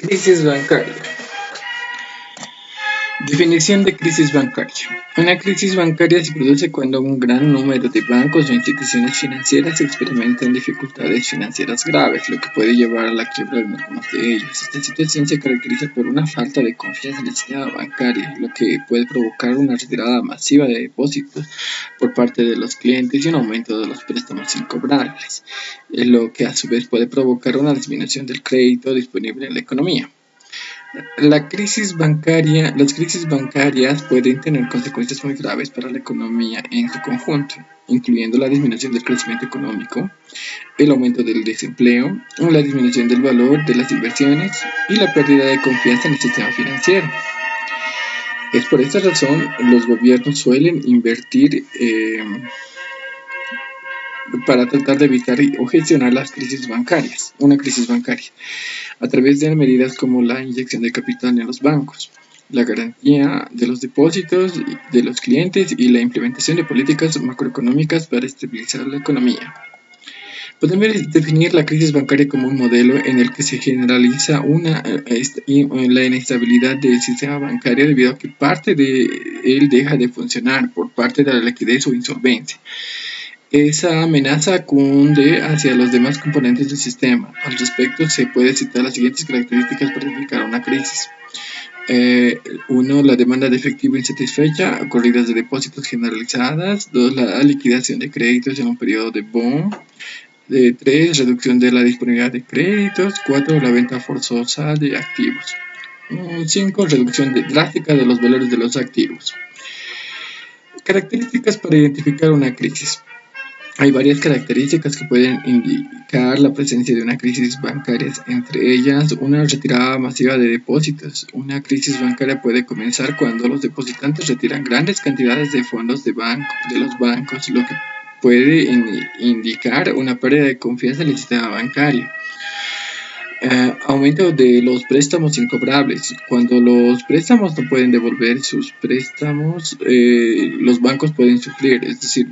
Crisis bancaria. Definición de crisis bancaria. Una crisis bancaria se produce cuando un gran número de bancos o instituciones financieras experimentan dificultades financieras graves, lo que puede llevar a la quiebra de algunos de ellos. Esta situación se caracteriza por una falta de confianza en el sistema bancario, lo que puede provocar una retirada masiva de depósitos por parte de los clientes y un aumento de los préstamos incobrables, lo que a su vez puede provocar una disminución del crédito disponible en la economía. Las crisis bancarias pueden tener consecuencias muy graves para la economía en su conjunto, incluyendo la disminución del crecimiento económico, el aumento del desempleo, la disminución del valor de las inversiones y la pérdida de confianza en el sistema financiero. Es por esta razón los gobiernos suelen invertir para tratar de evitar o gestionar una crisis bancaria, a través de medidas como la inyección de capital en los bancos, la garantía de los depósitos de los clientes y la implementación de políticas macroeconómicas para estabilizar la economía. Podemos definir la crisis bancaria como un modelo en el que se generaliza la inestabilidad del sistema bancario debido a que parte de él deja de funcionar por parte de la liquidez o insolvencia. Esa amenaza cunde hacia los demás componentes del sistema. Al respecto, se puede citar las siguientes características para identificar una crisis. 1. La demanda de efectivo insatisfecha, corridas de depósitos generalizadas. 2. La liquidación de créditos en un periodo de boom. 3. Reducción de la disponibilidad de créditos. 4. La venta forzosa de activos. 5. Reducción drástica de los valores de los activos. Características para identificar una crisis. Hay varias características que pueden indicar la presencia de una crisis bancaria, entre ellas una retirada masiva de depósitos. Una crisis bancaria puede comenzar cuando los depositantes retiran grandes cantidades de fondos de los bancos, lo que puede indicar una pérdida de confianza en el sistema bancario. Aumento de los préstamos incobrables. Cuando los préstamos no pueden devolver sus préstamos, los bancos pueden sufrir, es decir,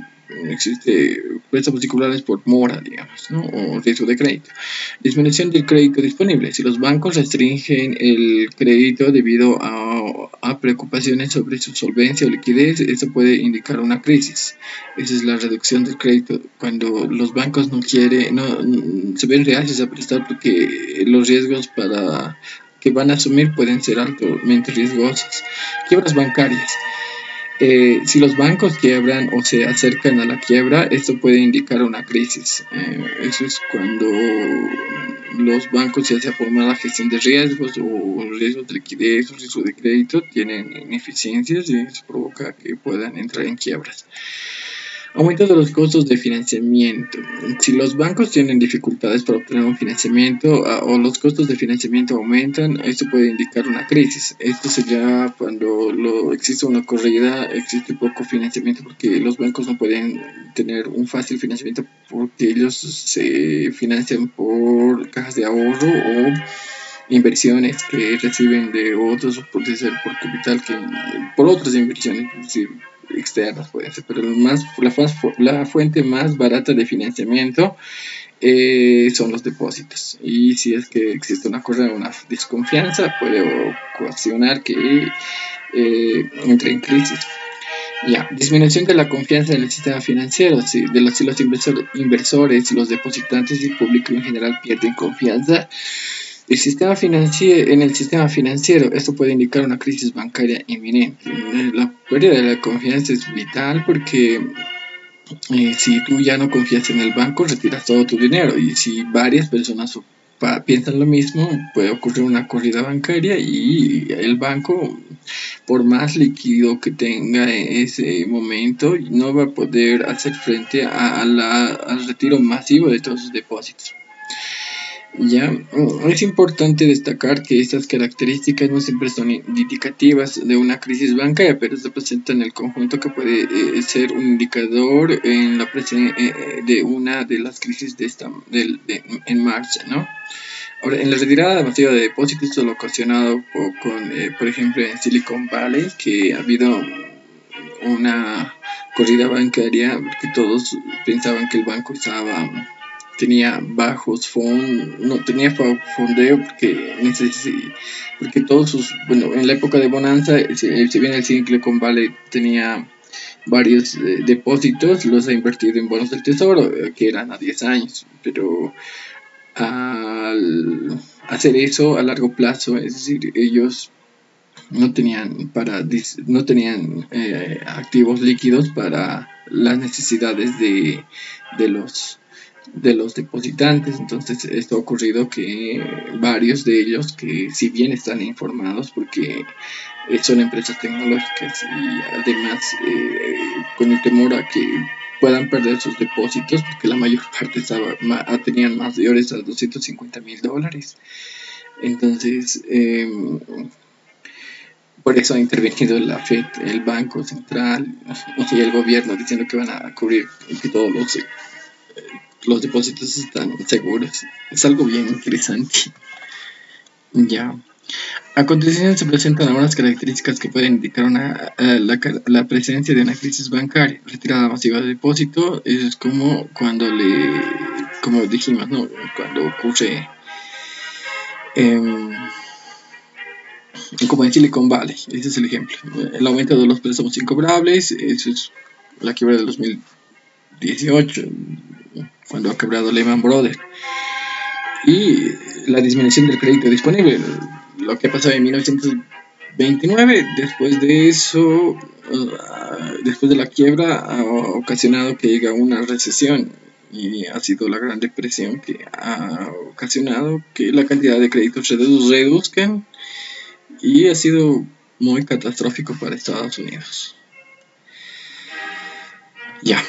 existe préstamos incobrables por mora, digamos, ¿no? O riesgo de crédito. Disminución del crédito disponible. Si los bancos restringen el crédito debido a preocupaciones sobre su solvencia o liquidez, eso puede indicar una crisis. Esa es la reducción del crédito, cuando los bancos no se ven reacios a prestar porque los riesgos que van a asumir pueden ser altamente riesgosos. Quiebras bancarias. Si los bancos quiebran o se acercan a la quiebra, esto puede indicar una crisis. Eso es cuando los bancos, ya sea por mala gestión de riesgos o riesgos de liquidez o riesgo de crédito, tienen ineficiencias y eso provoca que puedan entrar en quiebras. Aumento de los costos de financiamiento. Si los bancos tienen dificultades para obtener un financiamiento o los costos de financiamiento aumentan, esto puede indicar una crisis. Esto sería cuando existe una corrida, existe poco financiamiento porque los bancos no pueden tener un fácil financiamiento porque ellos se financian por cajas de ahorro o inversiones que reciben de otros, puede ser por capital, que por otras inversiones, es decir, externas pueden ser, pero la fuente más barata de financiamiento son los depósitos, y si es que existe una desconfianza, puede ocasionar que entre en crisis. Disminución de la confianza en el sistema financiero. Si los inversores, los depositantes y el público en general pierden confianza en el sistema financiero, esto puede indicar una crisis bancaria inminente. La pérdida de la confianza es vital porque si tú ya no confías en el banco, retiras todo tu dinero, y si varias personas piensan lo mismo, puede ocurrir una corrida bancaria y el banco, por más líquido que tenga en ese momento, no va a poder hacer frente al retiro masivo de todos sus depósitos. Es importante destacar que estas características no siempre son indicativas de una crisis bancaria, pero se presentan en el conjunto que puede ser un indicador en la de una de las crisis en marcha, ¿no? Ahora, en la retirada masiva de depósitos, esto lo ha ocasionado por ejemplo, en Silicon Valley, que ha habido una corrida bancaria porque todos pensaban que el banco estaba tenía bajos no tenía fondeo porque todos sus, bueno, en la época de bonanza, si bien el Silicon Valley tenía varios depósitos, los ha invertido en bonos del tesoro, que eran a 10 años, pero al hacer eso a largo plazo, es decir, ellos no tenían activos líquidos para las necesidades de los de los depositantes. Entonces esto ha ocurrido que varios de ellos, que si bien están informados porque son empresas tecnológicas y además con el temor a que puedan perder sus depósitos, porque la mayor parte tenían mayores a $250,000. Entonces, por eso ha intervenido la FED, el Banco Central y el gobierno diciendo que van a cubrir que todos los depósitos están seguros. Es algo bien interesante. Ya. A continuación se presentan algunas características que pueden indicar la presencia de una crisis bancaria. Retirada masiva de depósito es como como dijimos, ¿no? Cuando ocurre como en Silicon Valley, ese es el ejemplo. El aumento de los préstamos incobrables, eso es la quiebra de 2018, cuando ha quebrado Lehman Brothers. Y la disminución del crédito disponible, lo que ha pasado en 1929, después de eso, después de la quiebra, ha ocasionado que llegue una recesión y ha sido la Gran Depresión que ha ocasionado que la cantidad de créditos reduzcan y ha sido muy catastrófico para Estados Unidos. Ya.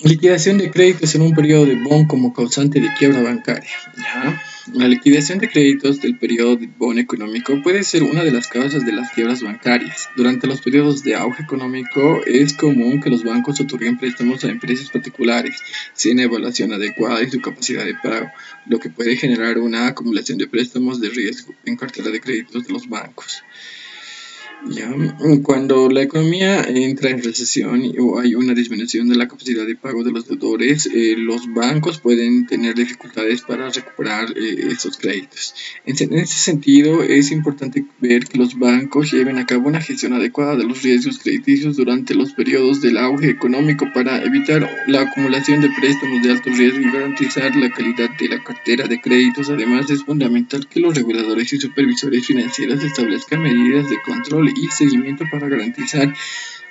Liquidación de créditos en un periodo de bond como causante de quiebra bancaria. ¿Ya? La liquidación de créditos del periodo de bond económico puede ser una de las causas de las quiebras bancarias. Durante los periodos de auge económico es común que los bancos otorguen préstamos a empresas particulares sin evaluación adecuada de su capacidad de pago, lo que puede generar una acumulación de préstamos de riesgo en cartera de créditos de los bancos. Ya, cuando la economía entra en recesión o hay una disminución de la capacidad de pago de los deudores, los bancos pueden tener dificultades para recuperar esos créditos. En ese sentido, es importante ver que los bancos lleven a cabo una gestión adecuada de los riesgos crediticios durante los periodos del auge económico para evitar la acumulación de préstamos de alto riesgo y garantizar la calidad de la cartera de créditos. Además, es fundamental que los reguladores y supervisores financieros establezcan medidas de control y seguimiento para garantizar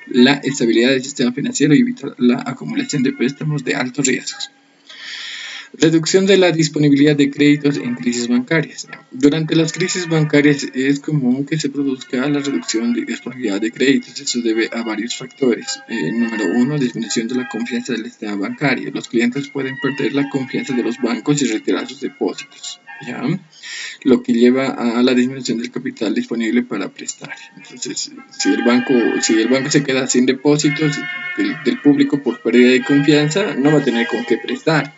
la estabilidad del sistema financiero y evitar la acumulación de préstamos de altos riesgos. Reducción de la disponibilidad de créditos en crisis bancarias. Durante las crisis bancarias es común que se produzca la reducción de disponibilidad de créditos. Eso debe a varios factores. Número 1, disminución de la confianza del sistema bancario. Los clientes pueden perder la confianza de los bancos y retirar sus depósitos, ¿ya? Lo que lleva a la disminución del capital disponible para prestar. Entonces, si el banco se queda sin depósitos del público por pérdida de confianza, no va a tener con qué prestar.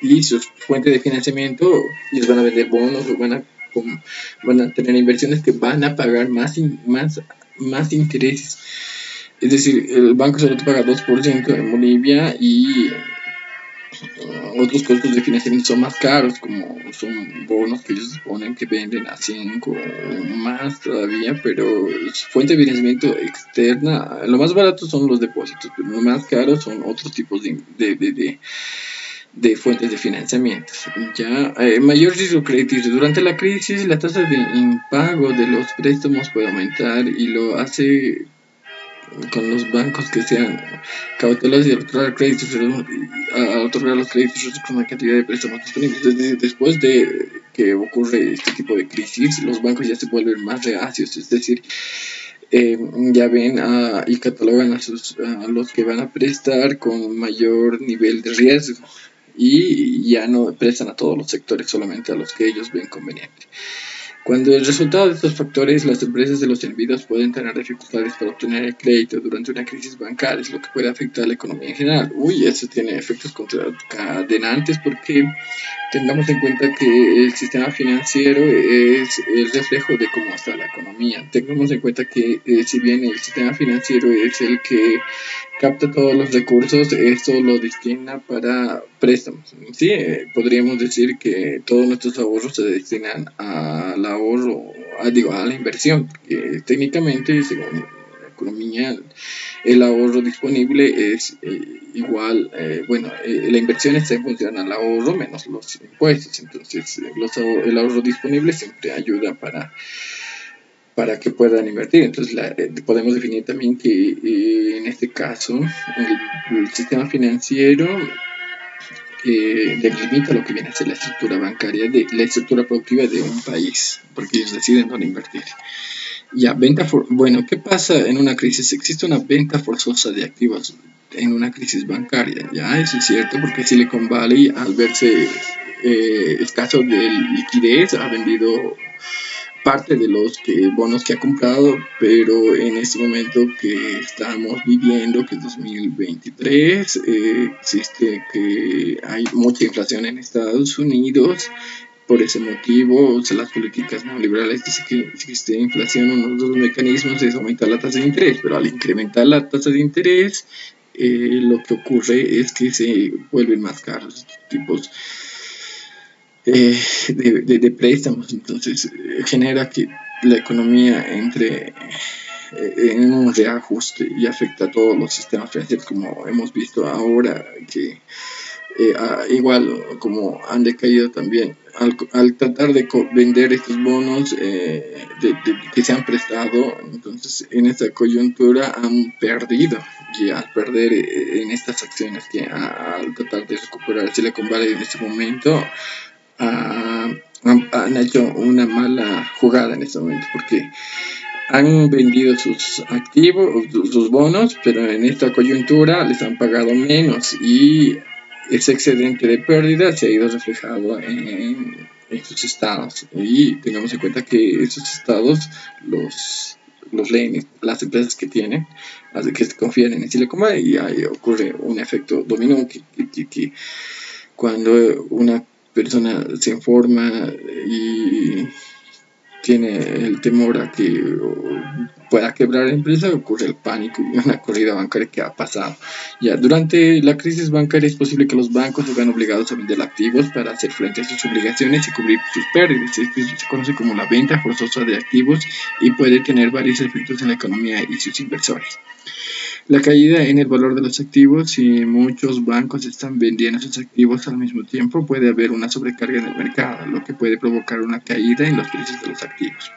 Y sus fuentes de financiamiento les van a vender bonos o van a tener inversiones que van a pagar más intereses. Es decir, el banco solo te paga 2% en Bolivia y otros costos de financiamiento son más caros, como son bonos que ellos ponen que venden a 5 o más todavía, pero su fuente de financiamiento externa, lo más barato son los depósitos, pero lo más caro son otros tipos de fuentes de financiamiento. Ya, mayor riesgo crediticio. Durante la crisis, la tasa de impago de los préstamos puede aumentar y lo hace con los bancos que sean cautelosos y otorgar los créditos con una cantidad de préstamos disponibles. Después de que ocurre este tipo de crisis, los bancos ya se vuelven más reacios, es decir, ya ven y catalogan a los que van a prestar con mayor nivel de riesgo y ya no prestan a todos los sectores, solamente a los que ellos ven conveniente. Cuando el resultado de estos factores, las empresas de los individuos pueden tener dificultades para obtener el crédito durante una crisis bancaria, lo que puede afectar a la economía en general. Uy, eso tiene efectos concadenantes porque tengamos en cuenta que el sistema financiero es el reflejo de cómo está la economía. Tengamos en cuenta que si bien el sistema financiero es el que capta todos los recursos, esto lo destina para préstamos. Sí, podríamos decir que todos nuestros ahorros se destinan al ahorro, a la inversión, porque técnicamente, según la economía, el ahorro disponible es igual, la inversión está en función al ahorro menos los impuestos, entonces el ahorro disponible siempre ayuda para que puedan invertir. Entonces podemos definir también que en este caso el sistema financiero delimita lo que viene a ser la estructura bancaria, la estructura productiva de un país, porque ellos deciden dónde invertir. Ya, bueno, ¿qué pasa en una crisis? Existe una venta forzosa de activos en una crisis bancaria, ya, eso es cierto, porque Silicon Valley, al verse escaso de liquidez, ha vendido parte de los bonos que ha comprado, pero en este momento que estamos viviendo, que es 2023, existe que hay mucha inflación en Estados Unidos. Por ese motivo, las políticas neoliberales dicen que si existe inflación, uno de los mecanismos es aumentar la tasa de interés, pero al incrementar la tasa de interés, lo que ocurre es que se vuelven más caros estos tipos de préstamos. Entonces genera que la economía entre en un reajuste y afecta a todos los sistemas financieros, como hemos visto ahora, que igual como han decaído también al tratar de vender estos bonos que se han prestado. Entonces en esta coyuntura han perdido, y al perder en estas acciones que al tratar de recuperar Silicon Valley en este momento han hecho una mala jugada en este momento, porque han vendido sus activos, sus bonos, pero en esta coyuntura les han pagado menos y ese excedente de pérdida se ha ido reflejado en sus estados. Y tengamos en cuenta que esos estados los leen las empresas que tienen, que confían en Silicon Valley, y ahí ocurre un efecto dominó que cuando una persona se informa y tiene el temor a que pueda quebrar la empresa, ocurre el pánico y una corrida bancaria que ha pasado. Ya, durante la crisis bancaria es posible que los bancos se vean obligados a vender activos para hacer frente a sus obligaciones y cubrir sus pérdidas. Esto se conoce como la venta forzosa de activos y puede tener varios efectos en la economía y sus inversores. La caída en el valor de los activos: si muchos bancos están vendiendo sus activos al mismo tiempo, puede haber una sobrecarga en el mercado, lo que puede provocar una caída en los precios de los activos.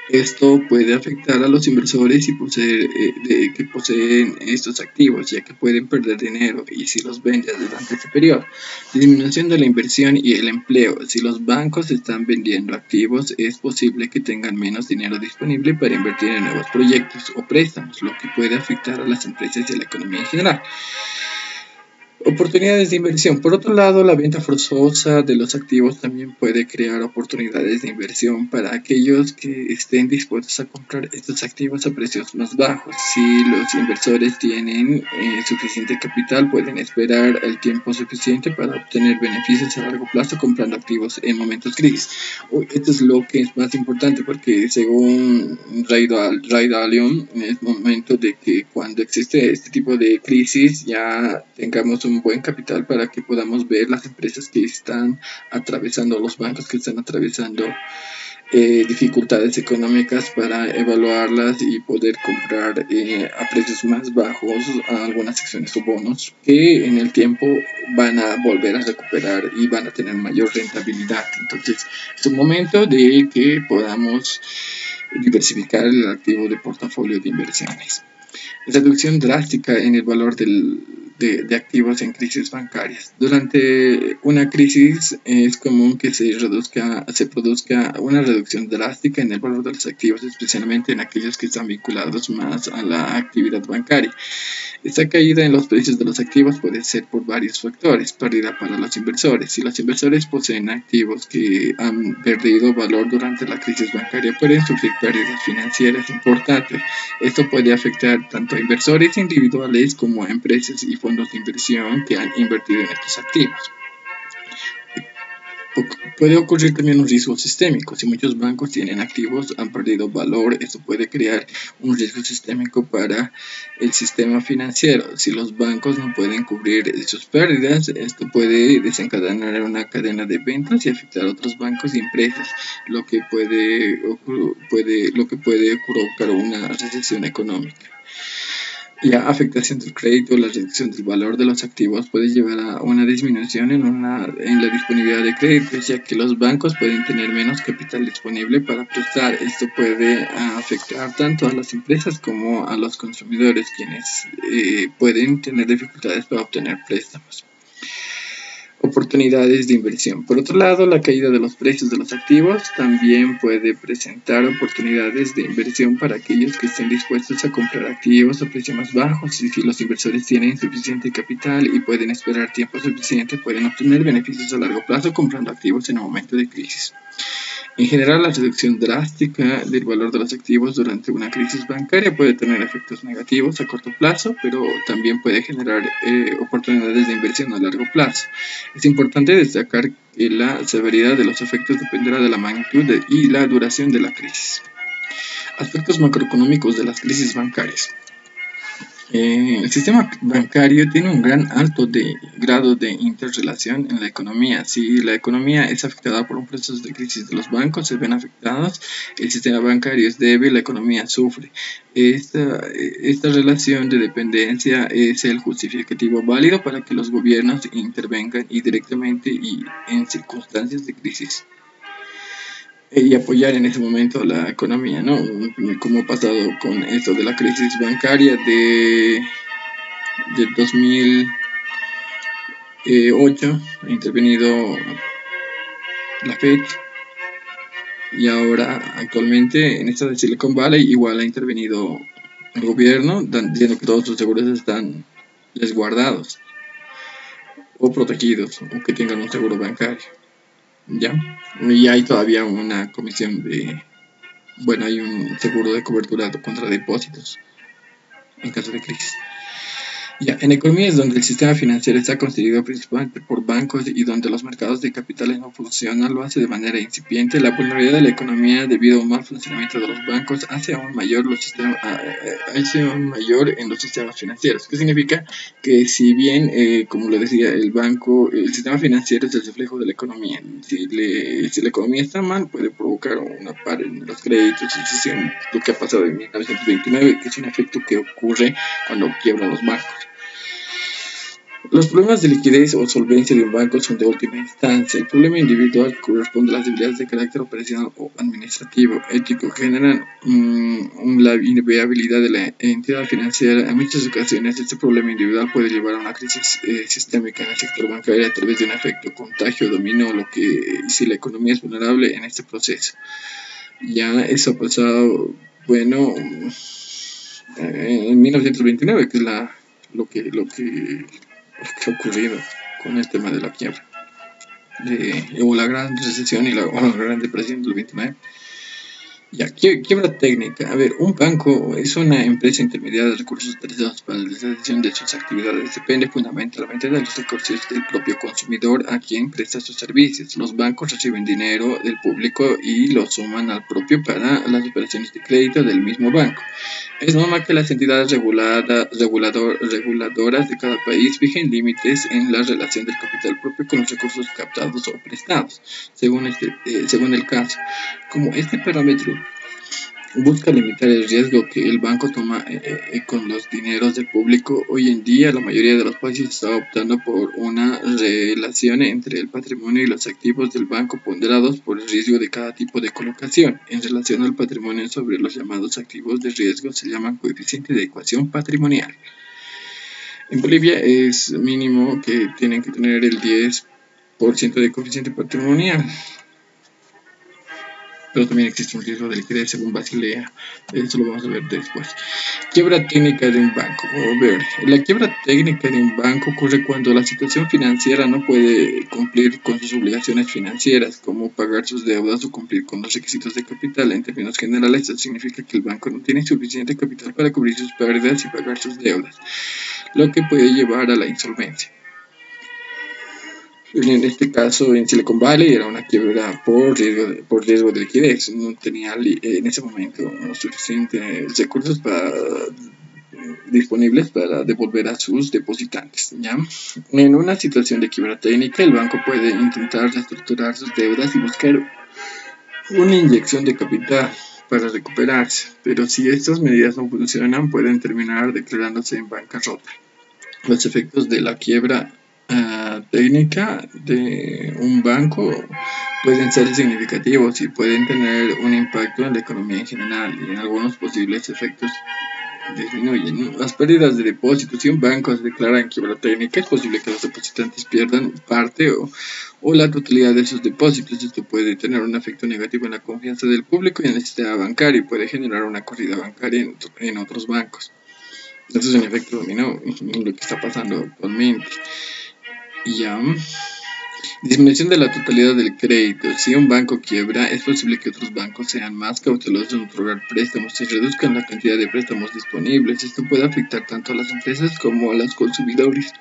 Esto puede afectar a los inversores que poseen estos activos, ya que pueden perder dinero y si los venden durante este periodo. Disminución de la inversión y el empleo: si los bancos están vendiendo activos, es posible que tengan menos dinero disponible para invertir en nuevos proyectos o préstamos, lo que puede afectar a las empresas y a la economía en general. Oportunidades de inversión. Por otro lado, la venta forzosa de los activos también puede crear oportunidades de inversión para aquellos que estén dispuestos a comprar estos activos a precios más bajos. Si los inversores tienen suficiente capital, pueden esperar el tiempo suficiente para obtener beneficios a largo plazo comprando activos en momentos crisis. Esto es lo que es más importante, porque según Ray Dalio, es momento de que cuando existe este tipo de crisis ya tengamos un buen capital para que podamos ver las empresas que están atravesando, los bancos que están atravesando dificultades económicas, para evaluarlas y poder comprar a precios más bajos algunas acciones o bonos que en el tiempo van a volver a recuperar y van a tener mayor rentabilidad. Entonces es un momento de que podamos diversificar el activo de portafolio de inversiones. Reducción drástica en el valor del de activos en crisis bancarias. Durante una crisis es común que se produzca una reducción drástica en el valor de los activos, especialmente en aquellos que están vinculados más a la actividad bancaria. Esta caída en los precios de los activos puede ser por varios factores. Pérdida para los inversores. Si los inversores poseen activos que han perdido valor durante la crisis bancaria, pueden sufrir pérdidas financieras importantes. Esto puede afectar tanto a inversores individuales como a empresas y fondos de inversión que han invertido en estos activos. Puede ocurrir también un riesgo sistémico. Si muchos bancos tienen activos, han perdido valor, esto puede crear un riesgo sistémico para el sistema financiero. Si los bancos no pueden cubrir sus pérdidas, esto puede desencadenar una cadena de ventas y afectar a otros bancos y empresas, lo que puede provocar una recesión económica. La afectación del crédito, la reducción del valor de los activos puede llevar a una disminución en la disponibilidad de créditos, ya que los bancos pueden tener menos capital disponible para prestar. Esto puede afectar tanto a las empresas como a los consumidores, quienes pueden tener dificultades para obtener préstamos. Oportunidades de inversión. Por otro lado, la caída de los precios de los activos también puede presentar oportunidades de inversión para aquellos que estén dispuestos a comprar activos a precios más bajos. Y si los inversores tienen suficiente capital y pueden esperar tiempo suficiente, pueden obtener beneficios a largo plazo comprando activos en un momento de crisis. En general, la reducción drástica del valor de los activos durante una crisis bancaria puede tener efectos negativos a corto plazo, pero también puede generar oportunidades de inversión a largo plazo. Es importante destacar que la severidad de los efectos dependerá de la magnitud y la duración de la crisis. Aspectos macroeconómicos de las crisis bancarias. El sistema bancario tiene un alto grado de interrelación en la economía. Si la economía es afectada por un proceso de crisis de los bancos, se ven afectados, el sistema bancario es débil, la economía sufre. Esta relación de dependencia es el justificativo válido para que los gobiernos intervengan directamente y en circunstancias de crisis y apoyar en ese momento la economía, ¿no? Como ha pasado con esto de la crisis bancaria de 2008, ha intervenido la Fed, y ahora actualmente en esta de Silicon Valley igual ha intervenido el gobierno, diciendo que todos sus seguros están resguardados o protegidos o que tengan un seguro bancario. ¿Ya? Y hay todavía una comisión hay un seguro de cobertura contra depósitos en caso de crisis. Ya, en economías donde el sistema financiero está constituido principalmente por bancos y donde los mercados de capitales no funcionan, lo hace de manera incipiente. La vulnerabilidad de la economía debido a un mal funcionamiento de los bancos hace aún mayor en los sistemas financieros. ¿Qué significa? Que si bien, como lo decía, el sistema financiero es el reflejo de la economía. Si la economía está mal, puede provocar una par en los créditos, lo que ha pasado en 1929, que es un efecto que ocurre cuando quiebran los bancos. Los problemas de liquidez o solvencia de un banco son de última instancia. El problema individual corresponde a las debilidades de carácter operacional o administrativo, ético, que generan la inviabilidad de la entidad financiera. En muchas ocasiones, este problema individual puede llevar a una crisis sistémica en el sector bancario a través de un efecto contagio dominó, si la economía es vulnerable en este proceso. Ya eso ha pasado, en 1929, que es lo que ha ocurrido con el tema de la quiebra o la gran recesión o la gran depresión del 29. Ya, quiebra técnica. A ver, un banco es una empresa intermediaria de recursos utilizados para la realización de sus actividades. Depende fundamentalmente de los recursos del propio consumidor a quien presta sus servicios. Los bancos reciben dinero del público y lo suman al propio para las operaciones de crédito del mismo banco. Es normal que las entidades reguladoras de cada país fijen límites en la relación del capital propio con los recursos captados o prestados, según el caso. Como este parámetro busca limitar el riesgo que el banco toma con los dineros del público, hoy en día la mayoría de los países está optando por una relación entre el patrimonio y los activos del banco ponderados por el riesgo de cada tipo de colocación. En relación al patrimonio sobre los llamados activos de riesgo se llaman coeficiente de ecuación patrimonial. En Bolivia es mínimo que tienen que tener el 10% de coeficiente patrimonial, pero también existe un riesgo de liquidez según Basilea. Eso lo vamos a ver después. Quiebra técnica de un banco. Ver, la quiebra técnica de un banco ocurre cuando la situación financiera no puede cumplir con sus obligaciones financieras, como pagar sus deudas o cumplir con los requisitos de capital. En términos generales, esto significa que el banco no tiene suficiente capital para cubrir sus pérdidas y pagar sus deudas, lo que puede llevar a la insolvencia. En este caso, en Silicon Valley era una quiebra por riesgo de liquidez. No tenía en ese momento suficientes recursos disponibles para devolver a sus depositantes. ¿Ya? En una situación de quiebra técnica, el banco puede intentar reestructurar sus deudas y buscar una inyección de capital para recuperarse, pero si estas medidas no funcionan, pueden terminar declarándose en bancarrota. Los efectos de la quiebra técnica de un banco pueden ser significativos y pueden tener un impacto en la economía en general, y en algunos posibles efectos disminuyen las pérdidas de depósitos. Si un banco se declara en quiebra técnica, es posible que los depositantes pierdan parte o la totalidad de sus depósitos. Esto puede tener un efecto negativo en la confianza del público y en el sistema bancario, y puede generar una corrida bancaria en otros bancos. Esto es un efecto dominó en lo que está pasando actualmente. Ya. Disminución de la totalidad del crédito. Si un banco quiebra, es posible que otros bancos sean más cautelosos en otorgar préstamos y reduzcan la cantidad de préstamos disponibles. Esto puede afectar tanto a las empresas como a los consumidores,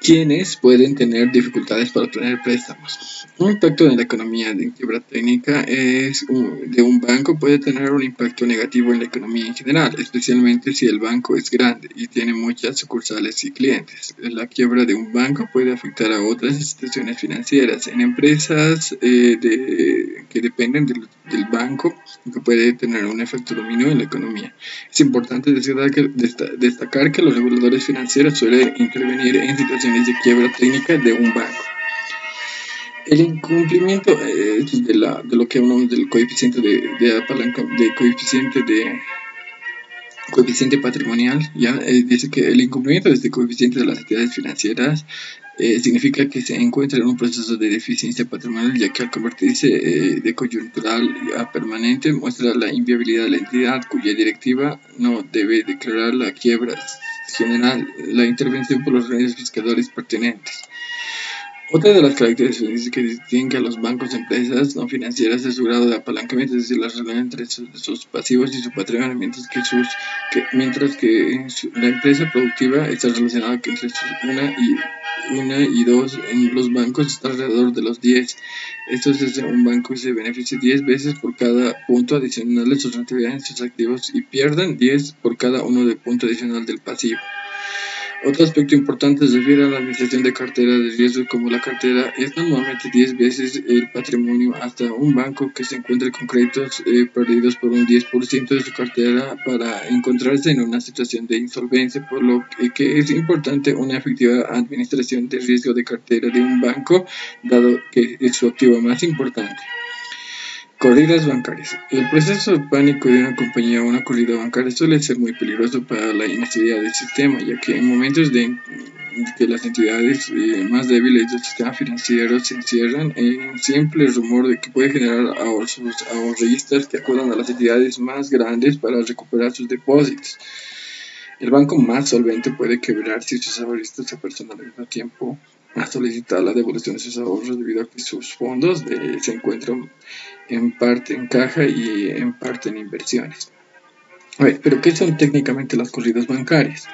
quienes pueden tener dificultades para obtener préstamos. Un impacto en la economía de quiebra técnica de un banco puede tener un impacto negativo en la economía en general, especialmente si el banco es grande y tiene muchas sucursales y clientes. La quiebra de un banco puede afectar a otras instituciones financieras. En empresas que dependen del banco, que puede tener un efecto dominó en la economía. Es importante destacar que los reguladores financieros suelen intervenir en situaciones de quiebra técnica de un banco. El incumplimiento de lo que hablamos del coeficiente coeficiente patrimonial, ya dice que el incumplimiento de este coeficiente de las entidades financieras significa que se encuentra en un proceso de deficiencia patrimonial, ya que al convertirse de coyuntural a permanente muestra la inviabilidad de la entidad, cuya directiva no debe declarar la quiebra general, la intervención por los organismos fiscales pertinentes. Otra de las características que distinguen a los bancos de empresas no financieras es su grado de apalancamiento, es decir, la relación entre sus pasivos y su patrimonio, mientras que la empresa productiva está relacionada que entre una y dos en los bancos está alrededor de los 10. Esto es un banco se beneficia 10 veces por cada punto adicional de sus rentabilidades en sus activos y pierden 10 por cada uno de punto adicional del pasivo. Otro aspecto importante se refiere a la administración de cartera de riesgo, como la cartera es normalmente 10 veces el patrimonio. Hasta un banco que se encuentre con créditos perdidos por un 10% de su cartera para encontrarse en una situación de insolvencia, por lo que es importante una efectiva administración de riesgo de cartera de un banco, dado que es su activo más importante. Corridas bancarias. El proceso de pánico de una compañía o una corrida bancaria suele ser muy peligroso para la inestabilidad del sistema, ya que en momentos de que las entidades más débiles del sistema financiero se encierran en simple rumor de que puede generar ahorristas que acudan a las entidades más grandes para recuperar sus depósitos. El banco más solvente puede quebrar si sus ahorristas se apersonan al mismo tiempo a solicitar la devolución de sus ahorros, debido a que sus fondos se encuentran en parte en caja y en parte en inversiones. Pero ¿qué son técnicamente las corridas bancarias?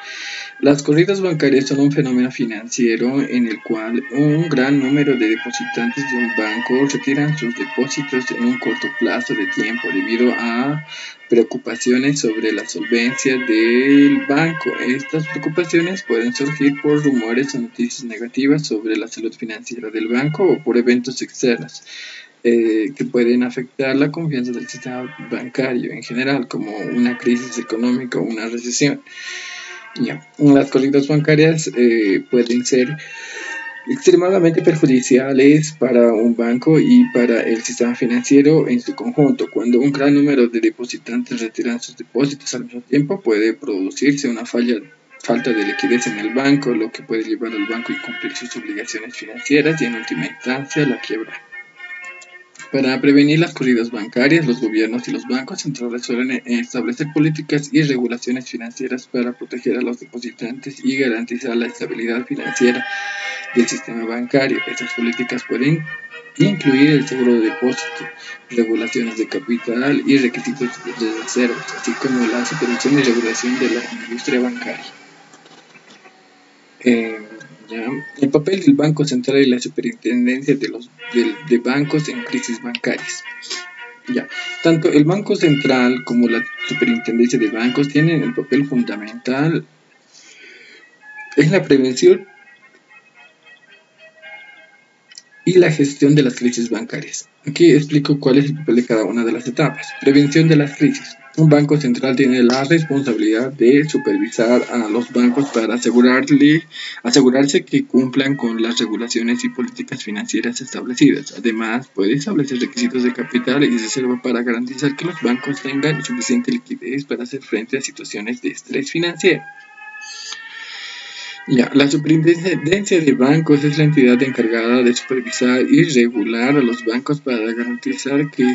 Las corridas bancarias son un fenómeno financiero en el cual un gran número de depositantes de un banco retiran sus depósitos en un corto plazo de tiempo debido a preocupaciones sobre la solvencia del banco. Estas preocupaciones pueden surgir por rumores o noticias negativas sobre la salud financiera del banco o por eventos externos que pueden afectar la confianza del sistema bancario en general, como una crisis económica o una recesión. Las corridas bancarias pueden ser extremadamente perjudiciales para un banco y para el sistema financiero en su conjunto. Cuando un gran número de depositantes retiran sus depósitos al mismo tiempo, puede producirse una falla falta de liquidez en el banco, lo que puede llevar al banco a incumplir sus obligaciones financieras y en última instancia la quiebra. Para prevenir las corridas bancarias, los gobiernos y los bancos centrales suelen establecer políticas y regulaciones financieras para proteger a los depositantes y garantizar la estabilidad financiera del sistema bancario. Estas políticas pueden incluir el seguro de depósito, regulaciones de capital y requisitos de reservas, así como la supervisión y regulación de la industria bancaria. El papel del Banco Central y la superintendencia de bancos en crisis bancarias. Tanto el Banco Central como la superintendencia de bancos tienen el papel fundamental en la prevención y la gestión de las crisis bancarias. Aquí explico cuál es el papel de cada una de las etapas. Prevención de las crisis. Un banco central tiene la responsabilidad de supervisar a los bancos para asegurarse que cumplan con las regulaciones y políticas financieras establecidas. Además, puede establecer requisitos de capital y reserva para garantizar que los bancos tengan suficiente liquidez para hacer frente a situaciones de estrés financiero. La superintendencia de bancos es la entidad encargada de supervisar y regular a los bancos para garantizar que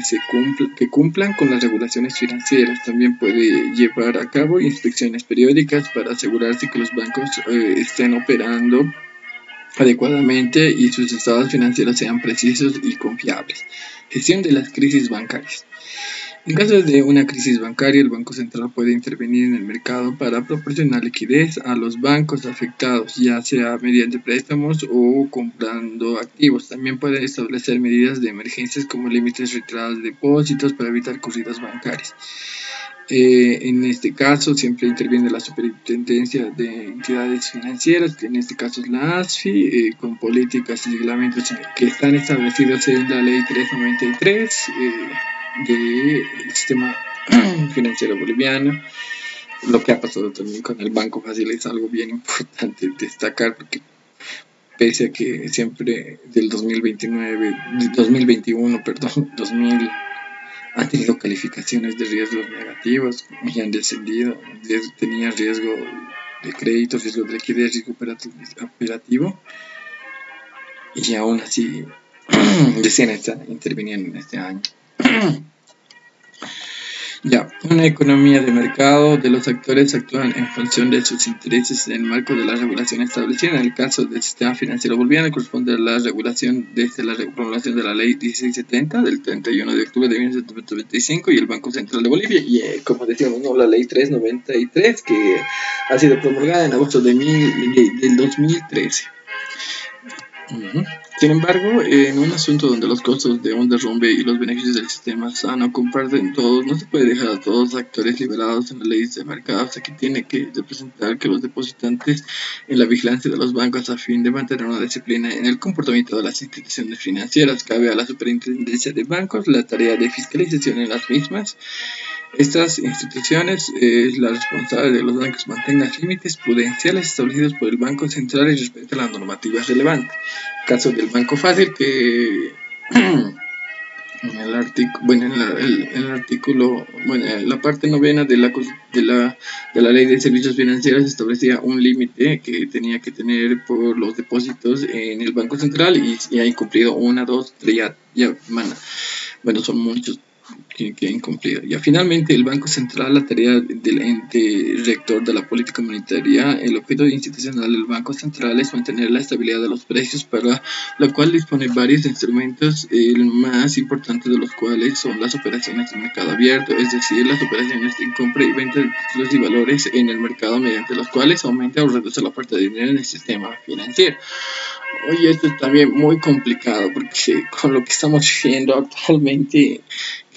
cumplan con las regulaciones financieras. También puede llevar a cabo inspecciones periódicas para asegurarse que los bancos estén operando adecuadamente y sus estados financieros sean precisos y confiables. Gestión de las crisis bancarias. En caso de una crisis bancaria, el Banco Central puede intervenir en el mercado para proporcionar liquidez a los bancos afectados, ya sea mediante préstamos o comprando activos. También puede establecer medidas de emergencias como límites reiterados de depósitos para evitar corridas bancarias. En este caso, siempre interviene la Superintendencia de Entidades Financieras, que en este caso es la ASFI, con políticas y reglamentos que están establecidos en la Ley 393. Del sistema financiero boliviano. Lo que ha pasado también con el Banco Fácil es algo bien importante destacar, porque pese a que siempre del 2021, han tenido calificaciones de riesgos negativos y han descendido, tenía riesgo de crédito, riesgo de liquidez, riesgo operativo, y aún así recién está interviniendo en este año. Una economía de mercado de los actores actúan en función de sus intereses en el marco de la regulación establecida. En el caso del sistema financiero boliviano corresponde a la regulación desde la promulgación de la ley 1670 del 31 de octubre de 1995 y el Banco Central de Bolivia y como decíamos, la ley 393 que ha sido promulgada en agosto del 2013. Sin embargo, en un asunto donde los costos de un derrumbe y los beneficios del sistema sano comparten todos, no se puede dejar a todos los actores liberados en las leyes de mercado. Aquí tiene que representar que los depositantes en la vigilancia de los bancos a fin de mantener una disciplina en el comportamiento de las instituciones financieras. Cabe a la superintendencia de bancos la tarea de fiscalización en las mismas. Estas instituciones es la responsable de los bancos mantengan límites prudenciales establecidos por el Banco Central y respete la normativa relevante. Caso del Banco Fácil, que en la parte novena de la ley de servicios financieros establecía un límite que tenía que tener por los depósitos en el Banco Central y ha incumplido 1, 2, 3, son muchos que ha incumplido. Finalmente, el Banco Central, la tarea del ente rector de la política monetaria. El objeto institucional del Banco Central es mantener la estabilidad de los precios, para lo cual dispone varios instrumentos, el más importante de los cuales son las operaciones de mercado abierto, es decir, las operaciones de compra y venta de títulos y valores en el mercado, mediante los cuales aumenta o reduce la oferta de dinero en el sistema financiero. Oye, esto es también muy complicado, porque con lo que estamos viendo actualmente,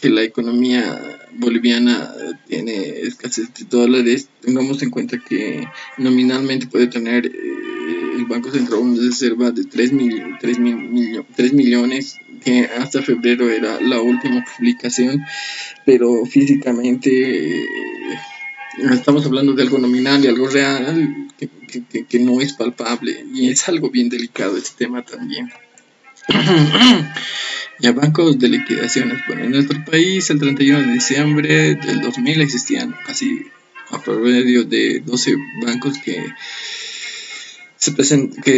que la economía boliviana tiene escasez de dólares, tengamos en cuenta que nominalmente puede tener el Banco Central una reserva de 3 millones, que hasta febrero era la última publicación, pero físicamente estamos hablando de algo nominal y algo real que no es palpable, y es algo bien delicado este tema también. Bancos de liquidaciones. En nuestro país, el 31 de diciembre del 2000 existían casi a promedio de 12 bancos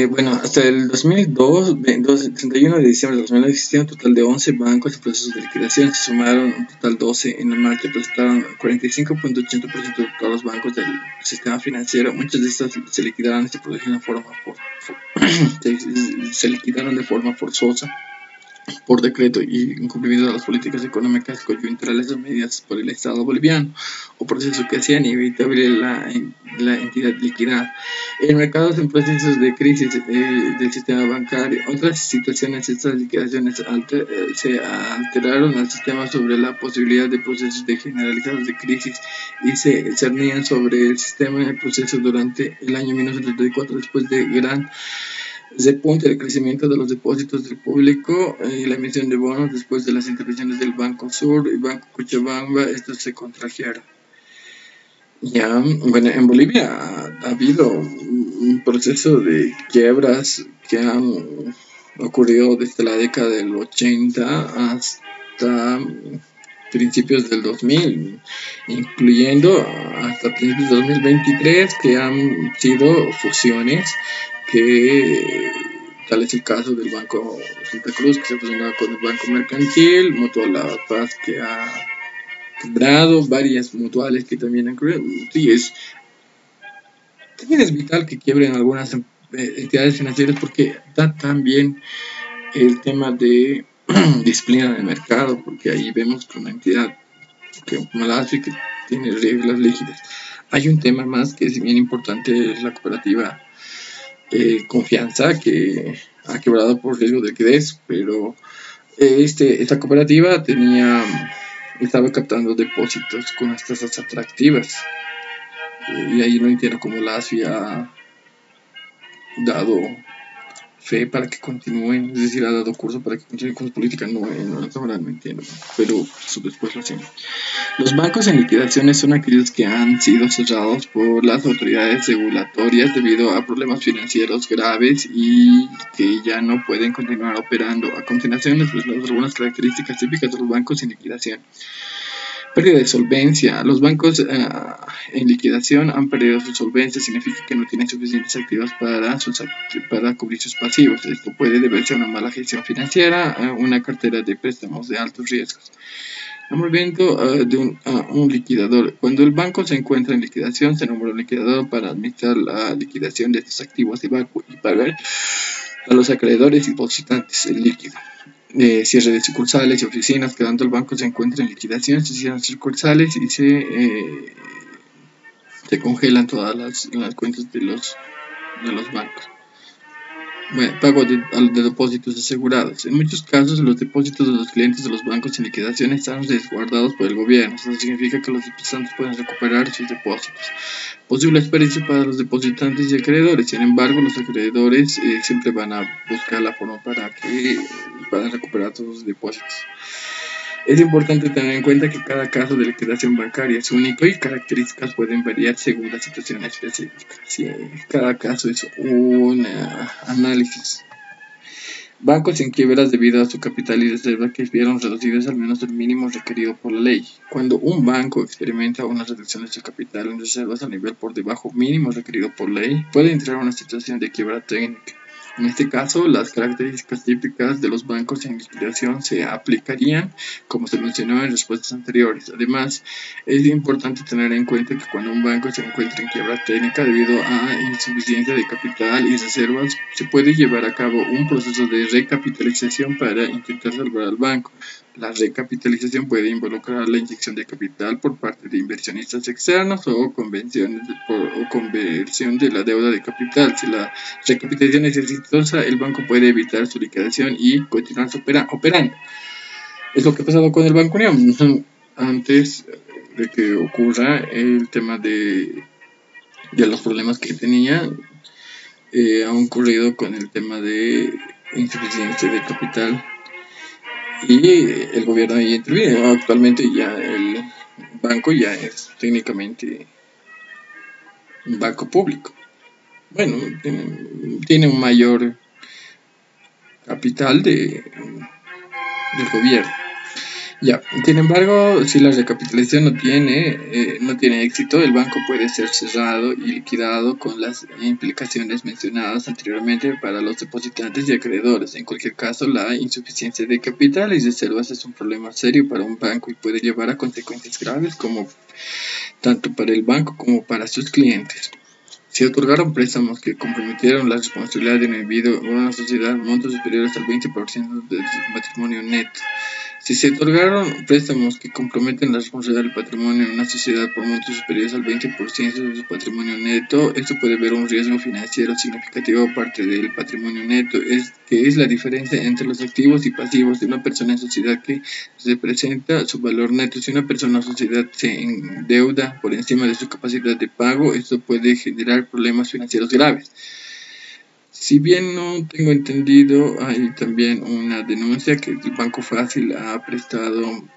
bueno, hasta el 2002, 31 de diciembre de 2009 existían un total de 11 bancos en procesos de liquidación, se sumaron un total 12 en el mar que representaron 45.80% de todos los bancos del sistema financiero. Muchos de estos se liquidaron se liquidaron de forma forzosa por decreto y incumplimiento de las políticas económicas coyunturales o medidas por el Estado boliviano, o proceso que hacían inevitable la entidad liquidada. En mercados en procesos de crisis del sistema bancario, otras situaciones, estas liquidaciones se alteraron al sistema sobre la posibilidad de procesos generalizados de crisis y se cernían sobre el sistema en el proceso durante el año 1934, después de gran repunte del crecimiento de los depósitos del público y la emisión de bonos después de las intervenciones del Banco Sur y Banco Cochabamba. Estos se contrajeron. Ya, bueno, en Bolivia ha habido un proceso de quiebras que han ocurrido desde la década del 80 hasta principios del 2000, incluyendo hasta principios del 2023, que han sido fusiones que tal es el caso del Banco Santa Cruz, que se ha fusionado con el Banco Mercantil, Mutual La Paz, que ha quebrado, varias mutuales que también han quebrado. Sí, también es vital que quiebren algunas entidades financieras porque da también el tema de disciplina de mercado, porque ahí vemos que una entidad que Malasia que tiene reglas rígidas. Hay un tema más que es bien importante, es la cooperativa Confianza, que ha quebrado por riesgo de liquidez, pero esta cooperativa estaba captando depósitos con las tasas atractivas, y ahí no entiendo cómo la ASFI ha dado fe para que continúen, es decir, ha dado curso para que continúen con su política. No entiendo, pero después lo hacen. Los bancos en liquidaciones son aquellos que han sido cerrados por las autoridades regulatorias debido a problemas financieros graves y que ya no pueden continuar operando. A continuación les presentamos algunas características típicas de los bancos en liquidación. Pérdida de solvencia. Los bancos en liquidación han perdido su solvencia, significa que no tienen suficientes activos para cubrir sus pasivos. Esto puede deberse a una mala gestión financiera, a una cartera de préstamos de altos riesgos. Estamos viendo de un liquidador. Cuando el banco se encuentra en liquidación, se nombra un liquidador para administrar la liquidación de estos activos de banco y pagar a los acreedores y depositantes el líquido. Cierre de sucursales y oficinas. Quedando el banco se encuentra en liquidación, se cierran sucursales y se congelan todas las cuentas de los bancos. Bueno, pago de depósitos asegurados. En muchos casos, los depósitos de los clientes de los bancos en liquidación están resguardados por el gobierno. Eso significa que los depositantes pueden recuperar sus depósitos. Posibles pérdidas para los depositantes y acreedores. Sin embargo, los acreedores siempre van a buscar la forma para recuperar todos sus depósitos. Es importante tener en cuenta que cada caso de liquidación bancaria es único y características pueden variar según la situación específica. Sí, cada caso es un análisis. Bancos en quiebras debido a su capital y reserva que vieron reducidos al menos el mínimo requerido por la ley. Cuando un banco experimenta una reducción de su capital en reservas a nivel por debajo mínimo requerido por ley, puede entrar a una situación de quiebra técnica. En este caso, las características típicas de los bancos en liquidación se aplicarían, como se mencionó en respuestas anteriores. Además, es importante tener en cuenta que cuando un banco se encuentra en quiebra técnica debido a insuficiencia de capital y reservas, se puede llevar a cabo un proceso de recapitalización para intentar salvar al banco. La recapitalización puede involucrar la inyección de capital por parte de inversionistas externos o conversión de la deuda de capital. Si la recapitalización es exitosa, el banco puede evitar su liquidación y continuar operando. Es lo que ha pasado con el Banco Unión. Antes de que ocurra el tema de los problemas que tenía, ha ocurrido con el tema de insuficiencia de capital y el gobierno ahí interviene. Actualmente ya el banco ya es técnicamente un banco público. Bueno, tiene un mayor capital del gobierno. Ya, sin embargo, si la recapitalización no tiene éxito, el banco puede ser cerrado y liquidado con las implicaciones mencionadas anteriormente para los depositantes y acreedores. En cualquier caso, la insuficiencia de capital y reservas es un problema serio para un banco y puede llevar a consecuencias graves como tanto para el banco como para sus clientes. Se otorgaron préstamos que comprometieron la responsabilidad del individuo o una sociedad montos superiores al 20% del patrimonio neto. Si se otorgaron préstamos que comprometen la responsabilidad del patrimonio de una sociedad por montos superiores al 20% de su patrimonio neto, esto puede ver un riesgo financiero significativo aparte del patrimonio neto, que es la diferencia entre los activos y pasivos de una persona en sociedad que representa su valor neto. Si una persona o sociedad se endeuda por encima de su capacidad de pago, esto puede generar problemas financieros graves. Si bien no tengo entendido, hay también una denuncia que el Banco Fácil ha prestado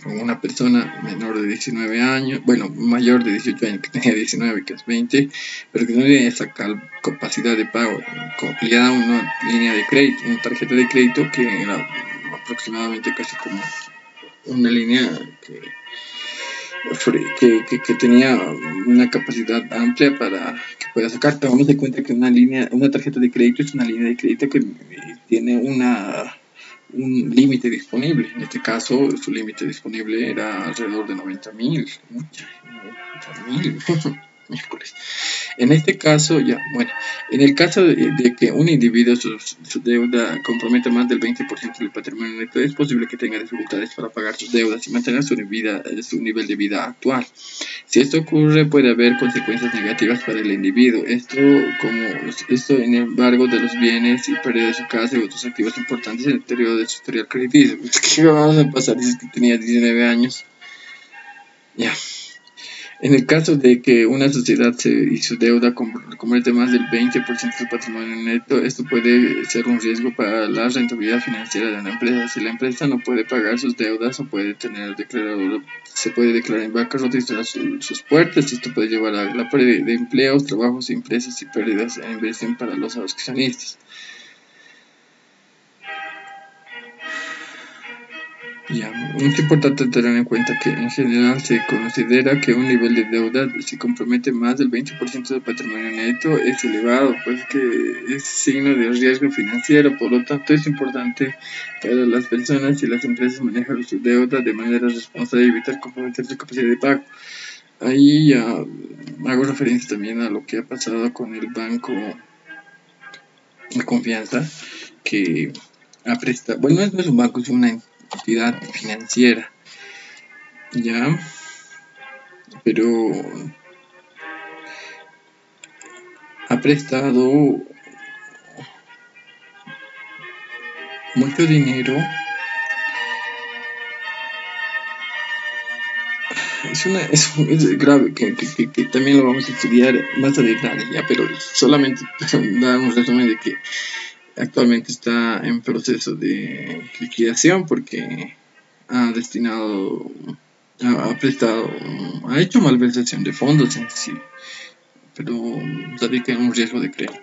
a una persona menor de 19 años, bueno, mayor de 18 años, que tenía 19, que es 20, pero que no tiene esa capacidad de pago, ampliada una línea de crédito, una tarjeta de crédito que era aproximadamente casi como una línea que tenía una capacidad amplia para que pueda sacar. Tomamos de cuenta que una tarjeta de crédito es una línea de crédito que tiene un límite disponible. En este caso, su límite disponible era alrededor de 90.000. En este caso, en el caso de que un individuo su deuda comprometa más del 20% del patrimonio neto, es posible que tenga dificultades para pagar sus deudas y mantener su nivel de vida actual. Si esto ocurre, puede haber consecuencias negativas para el individuo. Esto, en embargo, de los bienes y pérdida de su casa y otros activos importantes en el deterioro de su historial crediticio. ¿Qué va a pasar? Dices que tenía 19 años. Ya. En el caso de que una sociedad y su deuda compromete más del 20% del patrimonio neto, esto puede ser un riesgo para la rentabilidad financiera de una empresa. Si la empresa no puede pagar sus deudas o se puede declarar en bancarrota y cerrar sus puertas. Esto puede llevar a la pérdida de empleos, trabajos, empresas y pérdidas en inversión para los accionistas. Es importante tener en cuenta que en general se considera que un nivel de deuda si compromete más del 20% del patrimonio neto es elevado, pues que es signo de riesgo financiero. Por lo tanto, es importante para las personas y las empresas manejar su deuda de manera responsable y evitar comprometer su capacidad de pago. Ahí ya hago referencia también a lo que ha pasado con el banco de confianza, que ha prestado, bueno, no es un banco, es una entidad financiera, ya, pero ha prestado mucho dinero. Es grave, que también lo vamos a estudiar más adelante, ya, pero solamente dar un resumen de que actualmente está en proceso de liquidación porque ha destinado, ha prestado, ha hecho malversación de fondos en sí, pero radica en un riesgo de crédito.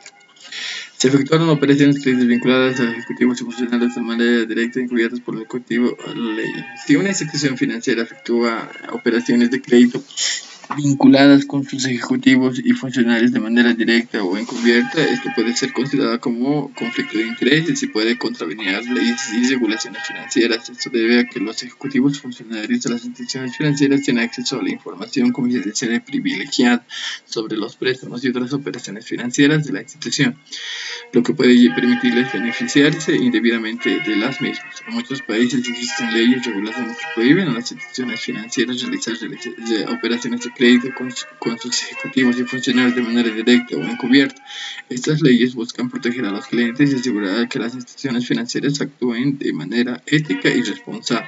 Se efectuaron operaciones créditos vinculadas a ejecutivos y funcionarios de manera directa encubiertas por el Ejecutivo a la ley. Si una institución financiera efectúa operaciones de crédito vinculadas con sus ejecutivos y funcionarios de manera directa o encubierta, esto puede ser considerado como conflicto de intereses y puede contravenir las leyes y regulaciones financieras. Esto debe a que los ejecutivos funcionarios de las instituciones financieras tienen acceso a la información confidencial y privilegiada sobre los préstamos y otras operaciones financieras de la institución, lo que puede permitirles beneficiarse indebidamente de las mismas. En muchos países existen leyes y regulaciones que prohíben a las instituciones financieras realizar operaciones de crédito con sus ejecutivos y funcionarios de manera directa o encubierta. Estas leyes buscan proteger a los clientes y asegurar que las instituciones financieras actúen de manera ética y responsable.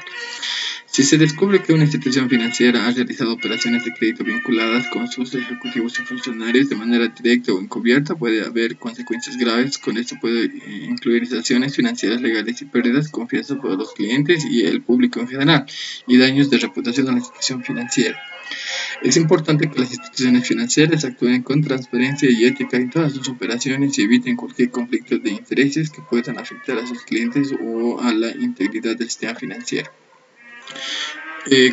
Si se descubre que una institución financiera ha realizado operaciones de crédito vinculadas con sus ejecutivos y funcionarios de manera directa o encubierta, puede haber consecuencias graves. Con esto puede incluir sanciones financieras legales y pérdidas de confianza por los clientes y el público en general, y daños de reputación a la institución financiera. Es importante que las instituciones financieras actúen con transparencia y ética en todas sus operaciones y eviten cualquier conflicto de intereses que puedan afectar a sus clientes o a la integridad del sistema financiero.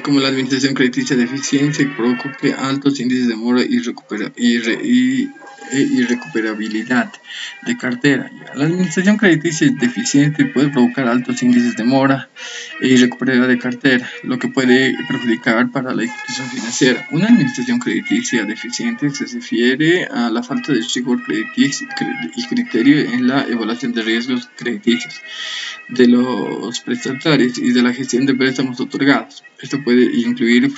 Como la administración crediticia deficiente provoque altos índices de mora y recuperabilidad de cartera. La administración crediticia deficiente puede provocar altos índices de mora e irrecuperabilidad de cartera, lo que puede perjudicar para la institución financiera. Una administración crediticia deficiente se refiere a la falta de rigor crediticio y criterio en la evaluación de riesgos crediticios de los prestatarios y de la gestión de préstamos otorgados. Esto puede incluir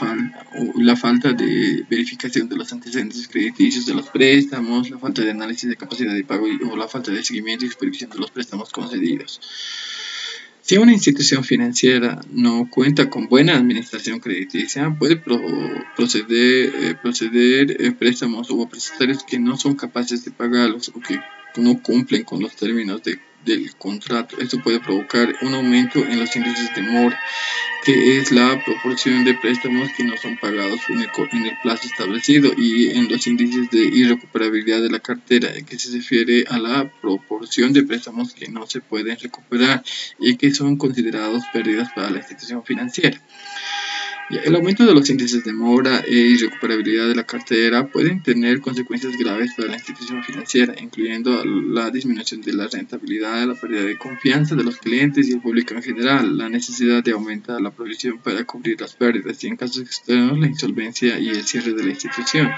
la falta de verificación de los antecedentes crediticios de los préstamos, la falta de análisis de capacidad de pago o la falta de seguimiento y supervisión de los préstamos concedidos. Si una institución financiera no cuenta con buena administración crediticia, puede proceder préstamos o prestatarios que no son capaces de pagarlos o que no cumplen con los términos del contrato. Esto puede provocar un aumento en los índices de mora, que es la proporción de préstamos que no son pagados en el plazo establecido, y en los índices de irrecuperabilidad de la cartera, que se refiere a la proporción de préstamos que no se pueden recuperar y que son considerados pérdidas para la institución financiera. El aumento de los índices de mora e irrecuperabilidad de la cartera pueden tener consecuencias graves para la institución financiera, incluyendo la disminución de la rentabilidad, la pérdida de confianza de los clientes y el público en general, la necesidad de aumentar la provisión para cubrir las pérdidas y, en casos externos, la insolvencia y el cierre de la institución.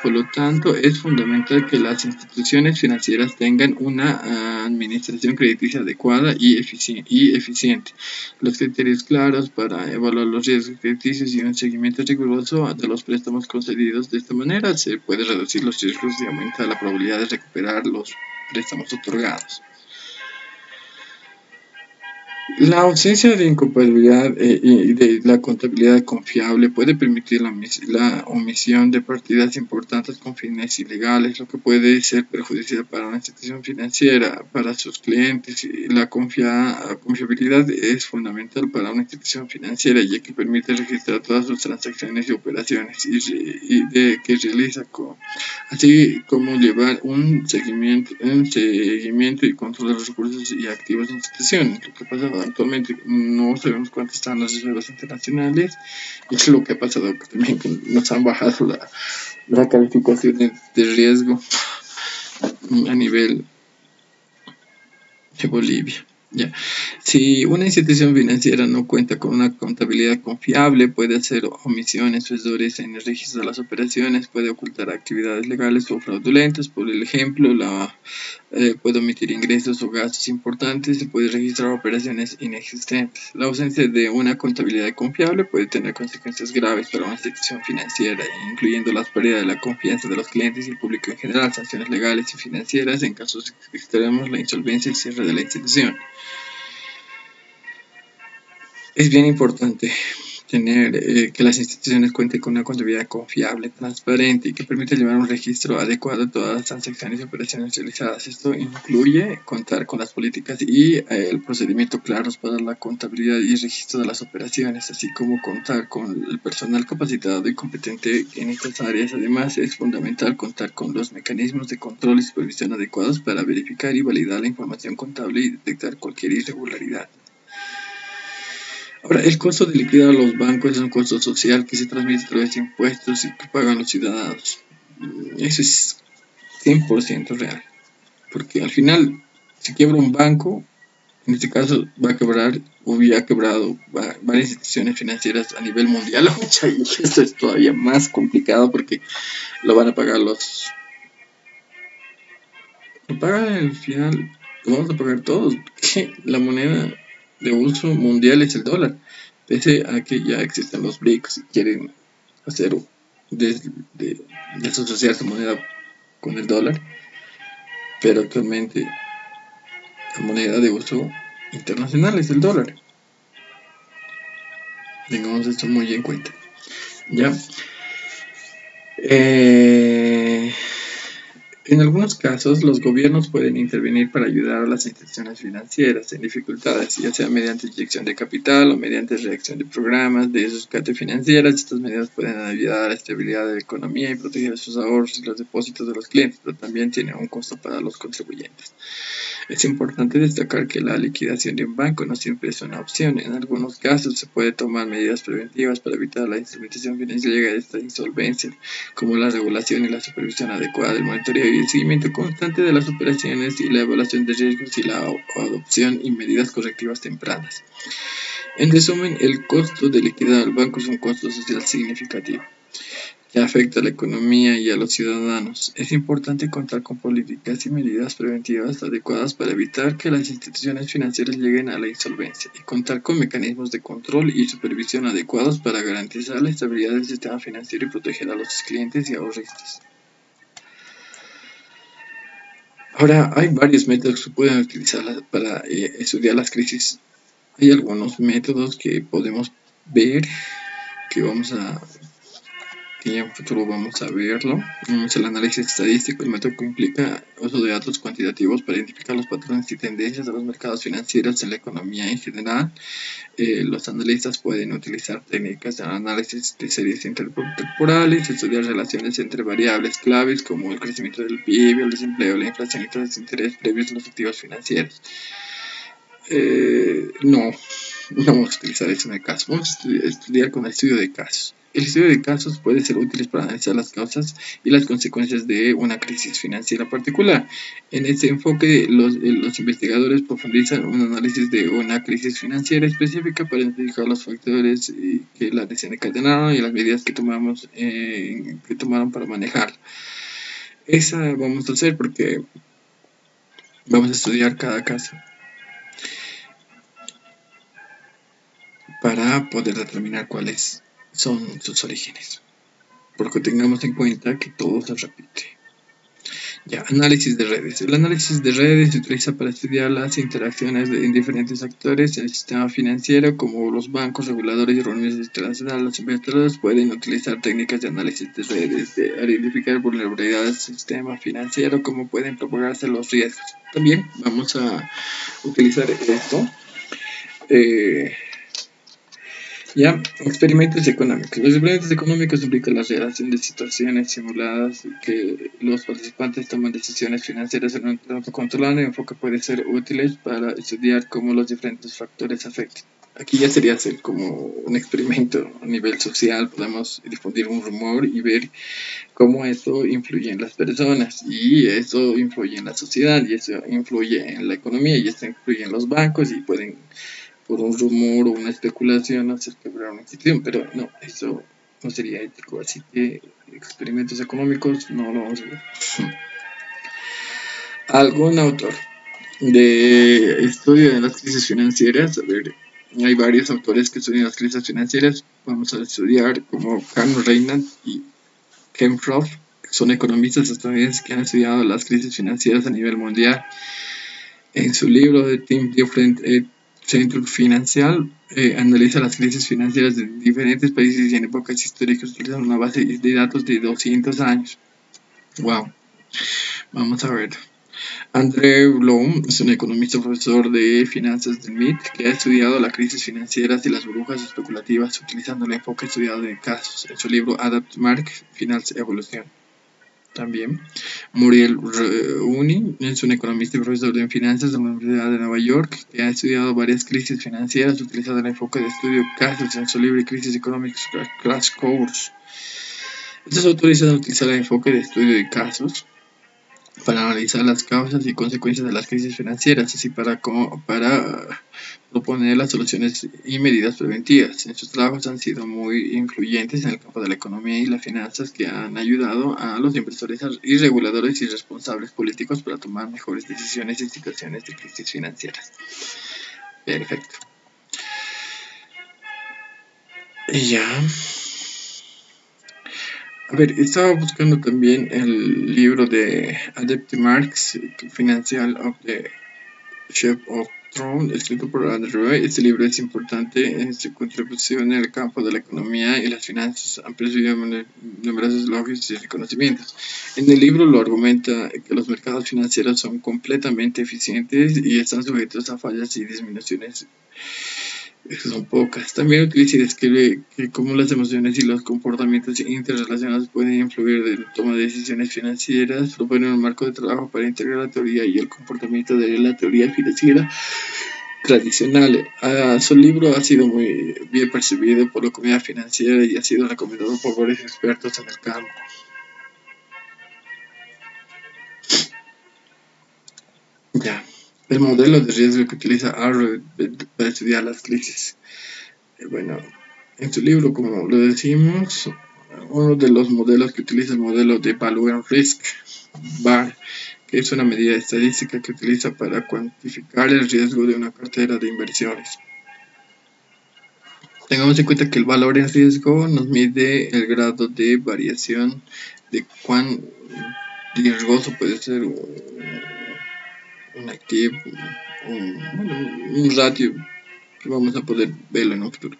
Por lo tanto, es fundamental que las instituciones financieras tengan una administración crediticia adecuada y eficiente, los criterios claros para evaluar los riesgos crediticios y un seguimiento riguroso de los préstamos concedidos. De esta manera se puede reducir los riesgos y aumentar la probabilidad de recuperar los préstamos otorgados. La ausencia de incompatibilidad y de la contabilidad confiable puede permitir la omisión de partidas importantes con fines ilegales, lo que puede ser perjudicial para una institución financiera, para sus clientes. La confiabilidad es fundamental para una institución financiera, ya que permite registrar todas sus transacciones y operaciones que realiza, así como llevar un seguimiento y control de los recursos y activos de instituciones. Lo que pasa actualmente, no sabemos cuánto están las reservas internacionales, y es lo que ha pasado también, que nos han bajado la calificación de riesgo a nivel de Bolivia. Ya. Si una institución financiera no cuenta con una contabilidad confiable, puede hacer omisiones o errores en el registro de las operaciones, puede ocultar actividades legales o fraudulentas. Por ejemplo, puede omitir ingresos o gastos importantes y puede registrar operaciones inexistentes. La ausencia de una contabilidad confiable puede tener consecuencias graves para una institución financiera, incluyendo la pérdida de la confianza de los clientes y el público en general, sanciones legales y financieras en casos extremos, la insolvencia y cierre de la institución. Es bien importante tener que las instituciones cuenten con una contabilidad confiable, transparente y que permita llevar un registro adecuado de todas las transacciones y operaciones realizadas. Esto incluye contar con las políticas y el procedimiento claros para la contabilidad y registro de las operaciones, así como contar con el personal capacitado y competente en estas áreas. Además, es fundamental contar con los mecanismos de control y supervisión adecuados para verificar y validar la información contable y detectar cualquier irregularidad. Ahora, el costo de liquidar a los bancos es un costo social que se transmite a través de impuestos y que pagan los ciudadanos. Eso es 100% real, porque al final, si quiebra un banco, en este caso va a quebrar o ya ha quebrado varias instituciones financieras a nivel mundial. Y esto es todavía más complicado porque lo van a pagar lo pagan al final, lo vamos a pagar todos, porque la moneda de uso mundial es el dólar, pese a que ya existen los BRICS y quieren hacer de asociar su moneda con el dólar, pero actualmente la moneda de uso internacional es el dólar. Tengamos esto muy en cuenta. ¿Ya? En algunos casos, los gobiernos pueden intervenir para ayudar a las instituciones financieras en dificultades, ya sea mediante inyección de capital o mediante reacción de programas de rescate financieras. Estas medidas pueden ayudar a la estabilidad de la economía y proteger sus ahorros y los depósitos de los clientes, pero también tienen un costo para los contribuyentes. Es importante destacar que la liquidación de un banco no siempre es una opción. En algunos casos se puede tomar medidas preventivas para evitar la instrumentación financiera de esta insolvencia, como la regulación y la supervisión adecuada, el monitoreo y el seguimiento constante de las operaciones y la evaluación de riesgos y la adopción y medidas correctivas tempranas. En resumen, el costo de liquidar al banco es un costo social significativo que afecta a la economía y a los ciudadanos. Es importante contar con políticas y medidas preventivas adecuadas para evitar que las instituciones financieras lleguen a la insolvencia y contar con mecanismos de control y supervisión adecuados para garantizar la estabilidad del sistema financiero y proteger a los clientes y ahorristas. Ahora, hay varios métodos que se pueden utilizar para estudiar las crisis. Hay algunos métodos que podemos ver que en un futuro vamos a verlo. El análisis estadístico, el método que implica uso de datos cuantitativos para identificar los patrones y tendencias de los mercados financieros en la economía en general. Los analistas pueden utilizar técnicas de análisis de series intertemporales, estudiar relaciones entre variables claves como el crecimiento del PIB, el desempleo, la inflación y tasas de interés previos a los activos financieros. No vamos a utilizar eso en el caso. Vamos a estudiar con el estudio de casos. El estudio de casos puede ser útil para analizar las causas y las consecuencias de una crisis financiera particular. En este enfoque, los investigadores profundizan un análisis de una crisis financiera específica para identificar los factores que la desencadenaron y las medidas que tomaron para manejarla. Esa vamos a hacer porque vamos a estudiar cada caso para poder determinar cuáles son sus orígenes, porque tengamos en cuenta que todo se repite. Ya, análisis de redes. El análisis de redes se utiliza para estudiar las interacciones de diferentes actores en el sistema financiero, como los bancos, reguladores y organismos internacionales. Los investigadores pueden utilizar técnicas de análisis de redes para identificar vulnerabilidades del sistema financiero, cómo pueden propagarse los riesgos. También vamos a utilizar esto. Experimentos económicos. Los experimentos económicos implican la relación de situaciones simuladas que los participantes toman decisiones financieras en un entorno controlado. El enfoque puede ser útil para estudiar cómo los diferentes factores afectan. Aquí ya sería hacer como un experimento a nivel social. Podemos difundir un rumor y ver cómo eso influye en las personas, y eso influye en la sociedad, y eso influye en la economía, y eso influye en los bancos, y pueden, por un rumor o una especulación, hacer quebrar una institución, pero no, eso no sería ético, así que experimentos económicos no lo vamos a ver. ¿Algún autor de estudio de las crisis financieras? A ver, hay varios autores que estudian las crisis financieras. Vamos a estudiar como Carl Reinhardt y Ken Frost, que son economistas estadounidenses que han estudiado las crisis financieras a nivel mundial. En su libro The Team Different Centro Financial, analiza las crisis financieras de diferentes países y en épocas históricas, utilizando una base de datos de 200 años. Wow. Vamos a ver. André Blum es un economista profesor de finanzas del MIT que ha estudiado las crisis financieras y las burbujas especulativas utilizando el enfoque estudiado de casos en su libro Adapt Mark Finance Evolution. También Muriel Rooney es un economista y profesor de finanzas de la Universidad de Nueva York que ha estudiado varias crisis financieras utilizando el enfoque de estudio casos en su libro Crisis Económicas Crash Course. Estos autores han utilizado el enfoque de estudio de casos para analizar las causas y consecuencias de las crisis financieras, así para proponer las soluciones y medidas preventivas. En sus trabajos han sido muy influyentes en el campo de la economía y las finanzas, que han ayudado a los inversores y reguladores y responsables políticos para tomar mejores decisiones en situaciones de crisis financieras. Perfecto. Ya. A ver, estaba buscando también el libro de Adapt Marks, Financial of the Shape of Strong, escrito por Andrew. Este libro es importante en su contribución en el campo de la economía y las finanzas. Han percibido numerosos elogios y reconocimientos. En el libro lo argumenta que los mercados financieros son completamente eficientes y están sujetos a fallas y disminuciones son pocas. También utiliza y describe que cómo las emociones y los comportamientos interrelacionados pueden influir en la toma de decisiones financieras. Propone un marco de trabajo para integrar la teoría y el comportamiento de la teoría financiera tradicional. Su libro ha sido muy bien percibido por la comunidad financiera y ha sido recomendado por varios expertos en el campo. Ya. El modelo de riesgo que utiliza Arrow para estudiar las crisis. Bueno, en su libro, como lo decimos, uno de los modelos que utiliza el modelo de Value and Risk, VAR, que es una medida estadística que utiliza para cuantificar el riesgo de una cartera de inversiones. Tengamos en cuenta que el valor en riesgo nos mide el grado de variación de cuán riesgoso puede ser un activo, un ratio que vamos a poder verlo en un futuro.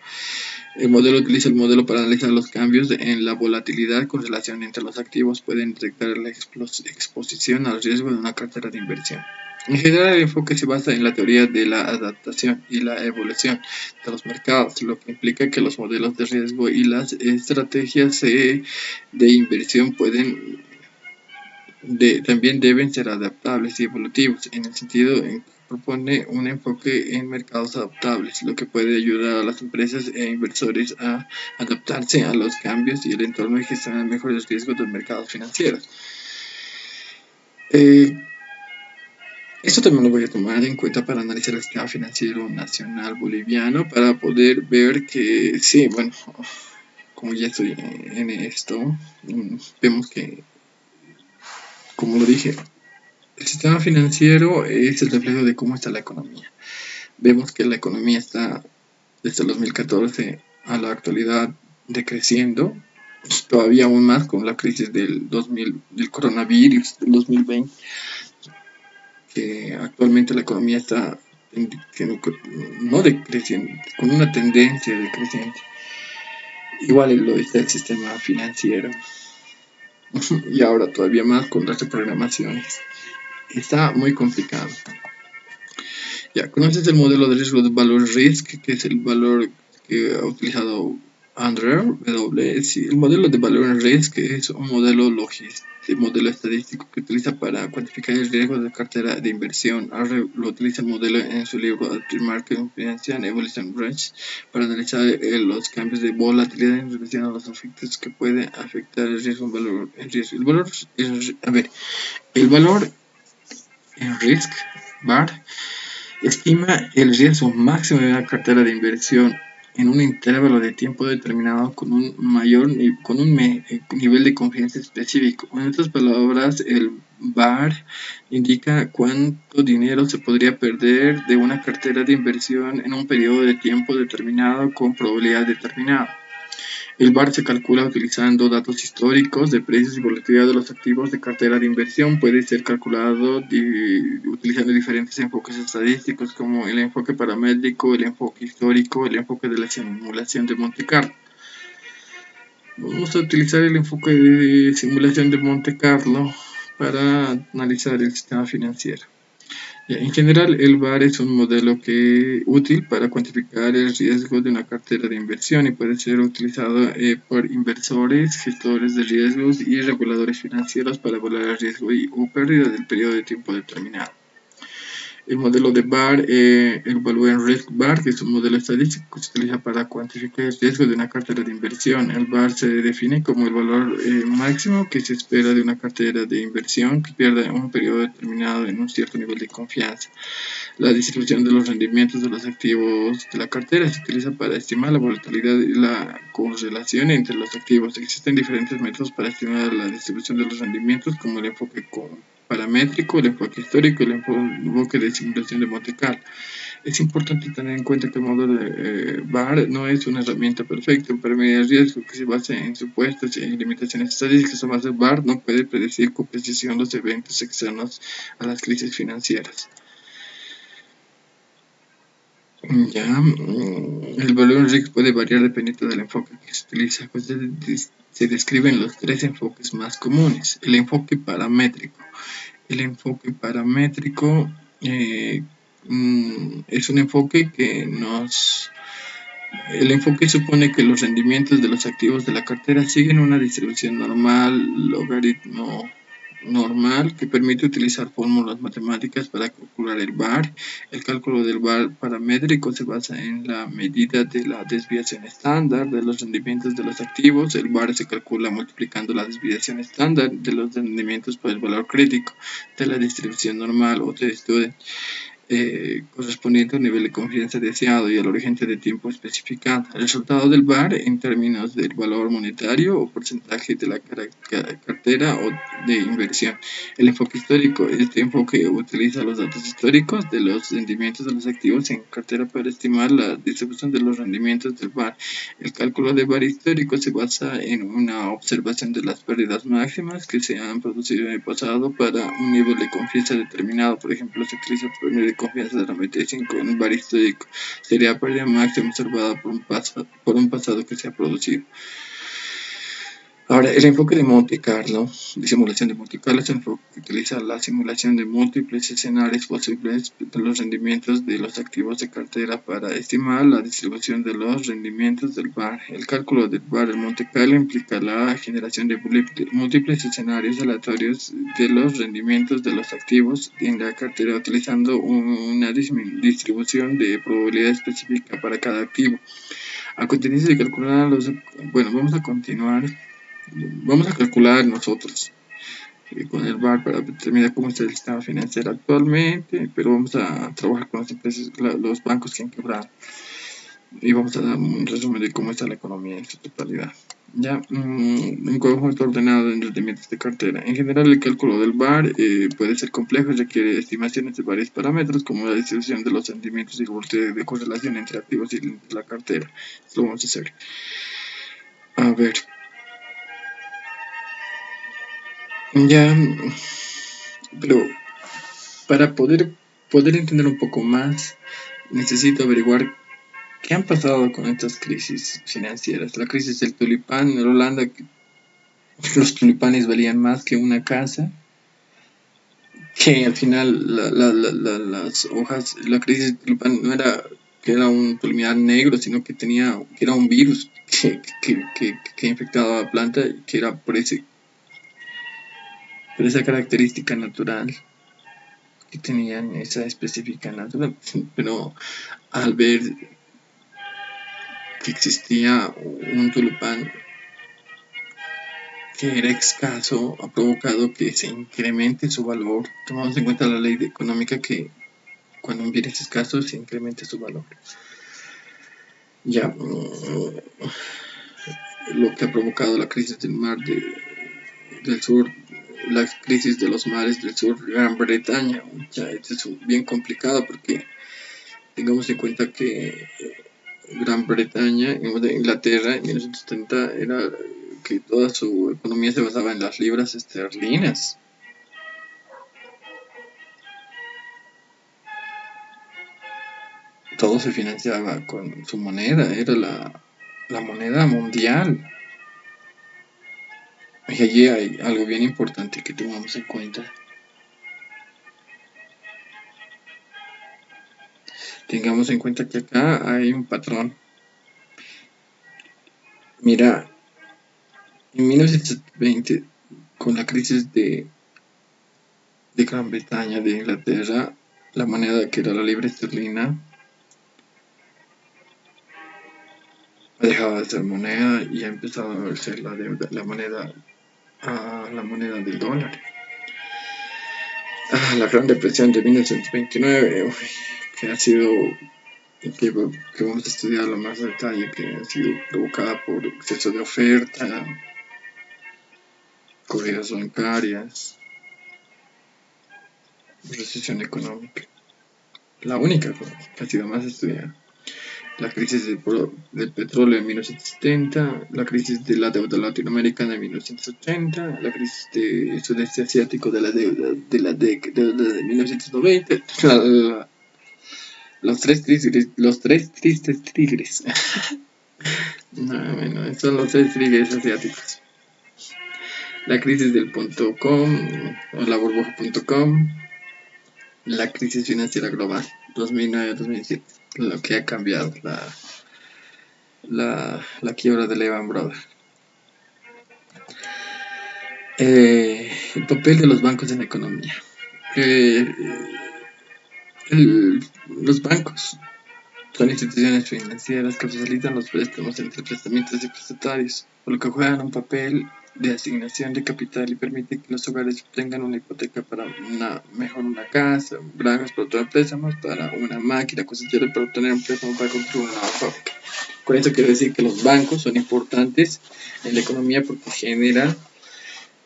El modelo utiliza el modelo para analizar los cambios en la volatilidad con relación entre los activos. Pueden detectar la exposición al riesgo de una cartera de inversión. En general, el enfoque se basa en la teoría de la adaptación y la evolución de los mercados, lo que implica que los modelos de riesgo y las estrategias de inversión también deben ser adaptables y evolutivos, en el sentido en que propone un enfoque en mercados adaptables, lo que puede ayudar a las empresas e inversores a adaptarse a los cambios y el entorno y gestionar mejor los riesgos de los mercados financieros. Esto también lo voy a tomar en cuenta para analizar el sistema financiero nacional boliviano, para poder ver que sí, bueno, como ya estoy en esto, vemos que, como lo dije, el sistema financiero es el reflejo de cómo está la economía. Vemos que la economía está desde el 2014 a la actualidad decreciendo, todavía aún más con la crisis del coronavirus del 2020, que actualmente la economía está no decreciendo, con una tendencia decreciente. Igual lo está el sistema financiero y ahora todavía más con las reprogramaciones. Está muy complicado. Ya, ¿conoces el modelo de riesgo de valor RISC, que es el valor que ha utilizado Andrew W? Sí, el modelo de valor RISC es un modelo modelo estadístico que utiliza para cuantificar el riesgo de cartera de inversión. Andrew lo utiliza el modelo en su libro Market Financial Evolution Range para analizar los cambios de volatilidad en relación a los efectos que puede afectar el riesgo en valor en riesgo. El valor en risk bar estima el riesgo máximo de una cartera de inversión en un intervalo de tiempo determinado con un nivel de confianza específico. En otras palabras, el VAR indica cuánto dinero se podría perder de una cartera de inversión en un periodo de tiempo determinado con probabilidad determinada. El VAR se calcula utilizando datos históricos de precios y volatilidad de los activos de cartera de inversión. Puede ser calculado utilizando diferentes enfoques estadísticos como el enfoque paramétrico, el enfoque histórico, el enfoque de la simulación de Monte Carlo. Vamos a utilizar el enfoque de simulación de Monte Carlo para analizar el sistema financiero. En general, el VAR es un modelo útil para cuantificar el riesgo de una cartera de inversión y puede ser utilizado por inversores, gestores de riesgos y reguladores financieros para evaluar el riesgo o pérdida del periodo de tiempo determinado. El modelo de VAR, el Value and Risk VAR, que es un modelo estadístico que se utiliza para cuantificar el riesgo de una cartera de inversión. El VAR se define como el valor máximo que se espera de una cartera de inversión que pierda en un periodo determinado en un cierto nivel de confianza. La distribución de los rendimientos de los activos de la cartera se utiliza para estimar la volatilidad y la correlación entre los activos. Existen diferentes métodos para estimar la distribución de los rendimientos, como el enfoque paramétrico, el enfoque histórico y el enfoque de simulación de Monte Carlo. Es importante tener en cuenta que el modelo de VAR no es una herramienta perfecta para medir el riesgo que se basa en supuestos y limitaciones estadísticas. Además, el VAR no puede predecir con precisión los eventos externos a las crisis financieras. Ya, el valor RIC puede variar dependiendo del enfoque que se utiliza. Pues se describen los tres enfoques más comunes. El enfoque paramétrico. El enfoque paramétrico es un enfoque que el enfoque supone que los rendimientos de los activos de la cartera siguen una distribución normal, logaritmo normal, que permite utilizar fórmulas matemáticas para calcular el VAR. El cálculo del VAR paramétrico se basa en la medida de la desviación estándar de los rendimientos de los activos. El VAR se calcula multiplicando la desviación estándar de los rendimientos por el valor crítico de la distribución normal o de Student. Correspondiente al nivel de confianza deseado y al origen de tiempo especificado. El resultado del VAR en términos del valor monetario o porcentaje de la cartera o de inversión. El enfoque histórico. Este enfoque utiliza los datos históricos de los rendimientos de los activos en cartera para estimar la distribución de los rendimientos del VAR. El cálculo del VAR histórico se basa en una observación de las pérdidas máximas que se han producido en el pasado para un nivel de confianza determinado. Por ejemplo, se utiliza el promedio de confianza de 95 en el VAR histórico. Sería pérdida máxima observada por un pasado que se ha producido. Ahora, el enfoque de Monte Carlo, de simulación de Monte Carlo, es un enfoque que utiliza la simulación de múltiples escenarios posibles de los rendimientos de los activos de cartera para estimar la distribución de los rendimientos del VAR. El cálculo del VAR en Monte Carlo implica la generación de múltiples escenarios aleatorios de los rendimientos de los activos en la cartera utilizando una distribución de probabilidad específica para cada activo. A continuación de calcular vamos a calcular nosotros con el VAR para determinar cómo está el sistema financiero actualmente, pero vamos a trabajar con las empresas, los bancos que han quebrado, y vamos a dar un resumen de cómo está la economía en su totalidad. Ya, un conjunto ordenado de rendimientos de cartera. En general, el cálculo del VAR puede ser complejo y requiere estimaciones de varios parámetros, como la distribución de los rendimientos y el volteo de correlación entre activos y la cartera. Esto lo vamos a hacer. A ver. Ya, pero para poder entender un poco más, necesito averiguar qué han pasado con estas crisis financieras. La crisis del tulipán en Holanda, los tulipanes valían más que una casa, que al final las hojas, la crisis del tulipán no era que era un tulipán negro, sino que era un virus que infectaba la planta y que era por esa característica natural que tenían esa específica natural, pero al ver que existía un tulipán que era escaso, ha provocado que se incremente su valor. Tomamos en cuenta la ley económica que cuando un bien es escaso se incrementa su valor. Ya, lo que ha provocado la crisis del mar del sur, la crisis de los mares del sur, Gran Bretaña, ya esto es bien complicado porque tengamos en cuenta que Gran Bretaña, Inglaterra, en 1970 era que toda su economía se basaba en las libras esterlinas. Todo se financiaba con su moneda, era la moneda mundial. Y allí hay algo bien importante que tomamos en cuenta. Tengamos en cuenta que acá hay un patrón. Mira, en 1920, con la crisis de Gran Bretaña, de Inglaterra, la moneda que era la libra esterlina ha dejado de ser moneda y ha empezado a ser la moneda del dólar. La Gran Depresión de 1929, que ha sido, que vamos a estudiarlo más a detalle, que ha sido provocada por exceso de oferta, corridas bancarias, recesión económica. La única que ha sido más estudiada. La crisis del petróleo en 1970, la crisis de la deuda latinoamericana en 1980, la crisis del sudeste asiático de la deuda de 1990, Los tres tristes tigres. No, bueno, son los tres tigres asiáticos. La crisis del punto com, o la burbuja.com, la crisis financiera global, 2009-2007, lo que ha cambiado la quiebra de Lehman Brothers. El papel de los bancos en la economía. Eh, los bancos son instituciones financieras que facilitan los préstamos entre prestamistas y prestatarios, por lo que juegan un papel de asignación de capital y permite que los hogares obtengan una hipoteca para una casa, granjas para obtener préstamos, para una máquina cosechera para obtener un préstamo para construir una nueva fábrica. Con eso quiero decir que los bancos son importantes en la economía porque generan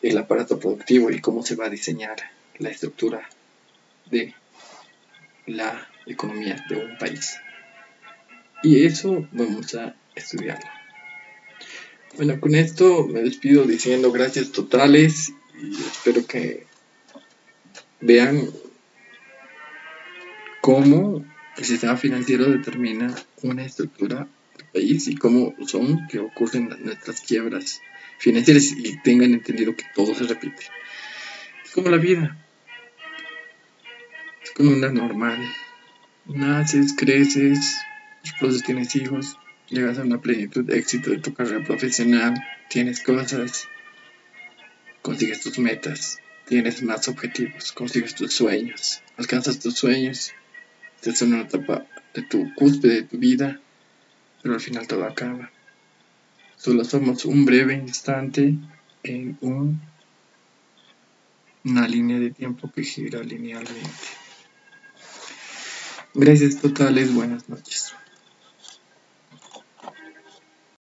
el aparato productivo y cómo se va a diseñar la estructura de la economía de un país. Y eso vamos a estudiarlo. Bueno, con esto me despido diciendo gracias totales y espero que vean cómo el sistema financiero determina una estructura del país y cómo son que ocurren nuestras quiebras financieras y tengan entendido que todo se repite. Es como la vida, es como una normal. Naces, creces, después tienes hijos, llegas a una plenitud de éxito de tu carrera profesional, tienes cosas, consigues tus metas, tienes más objetivos, consigues tus sueños, alcanzas tus sueños, estás en una etapa de tu cúspide de tu vida, pero al final todo acaba. Solo somos un breve instante en una línea de tiempo que gira linealmente. Gracias totales, buenas noches.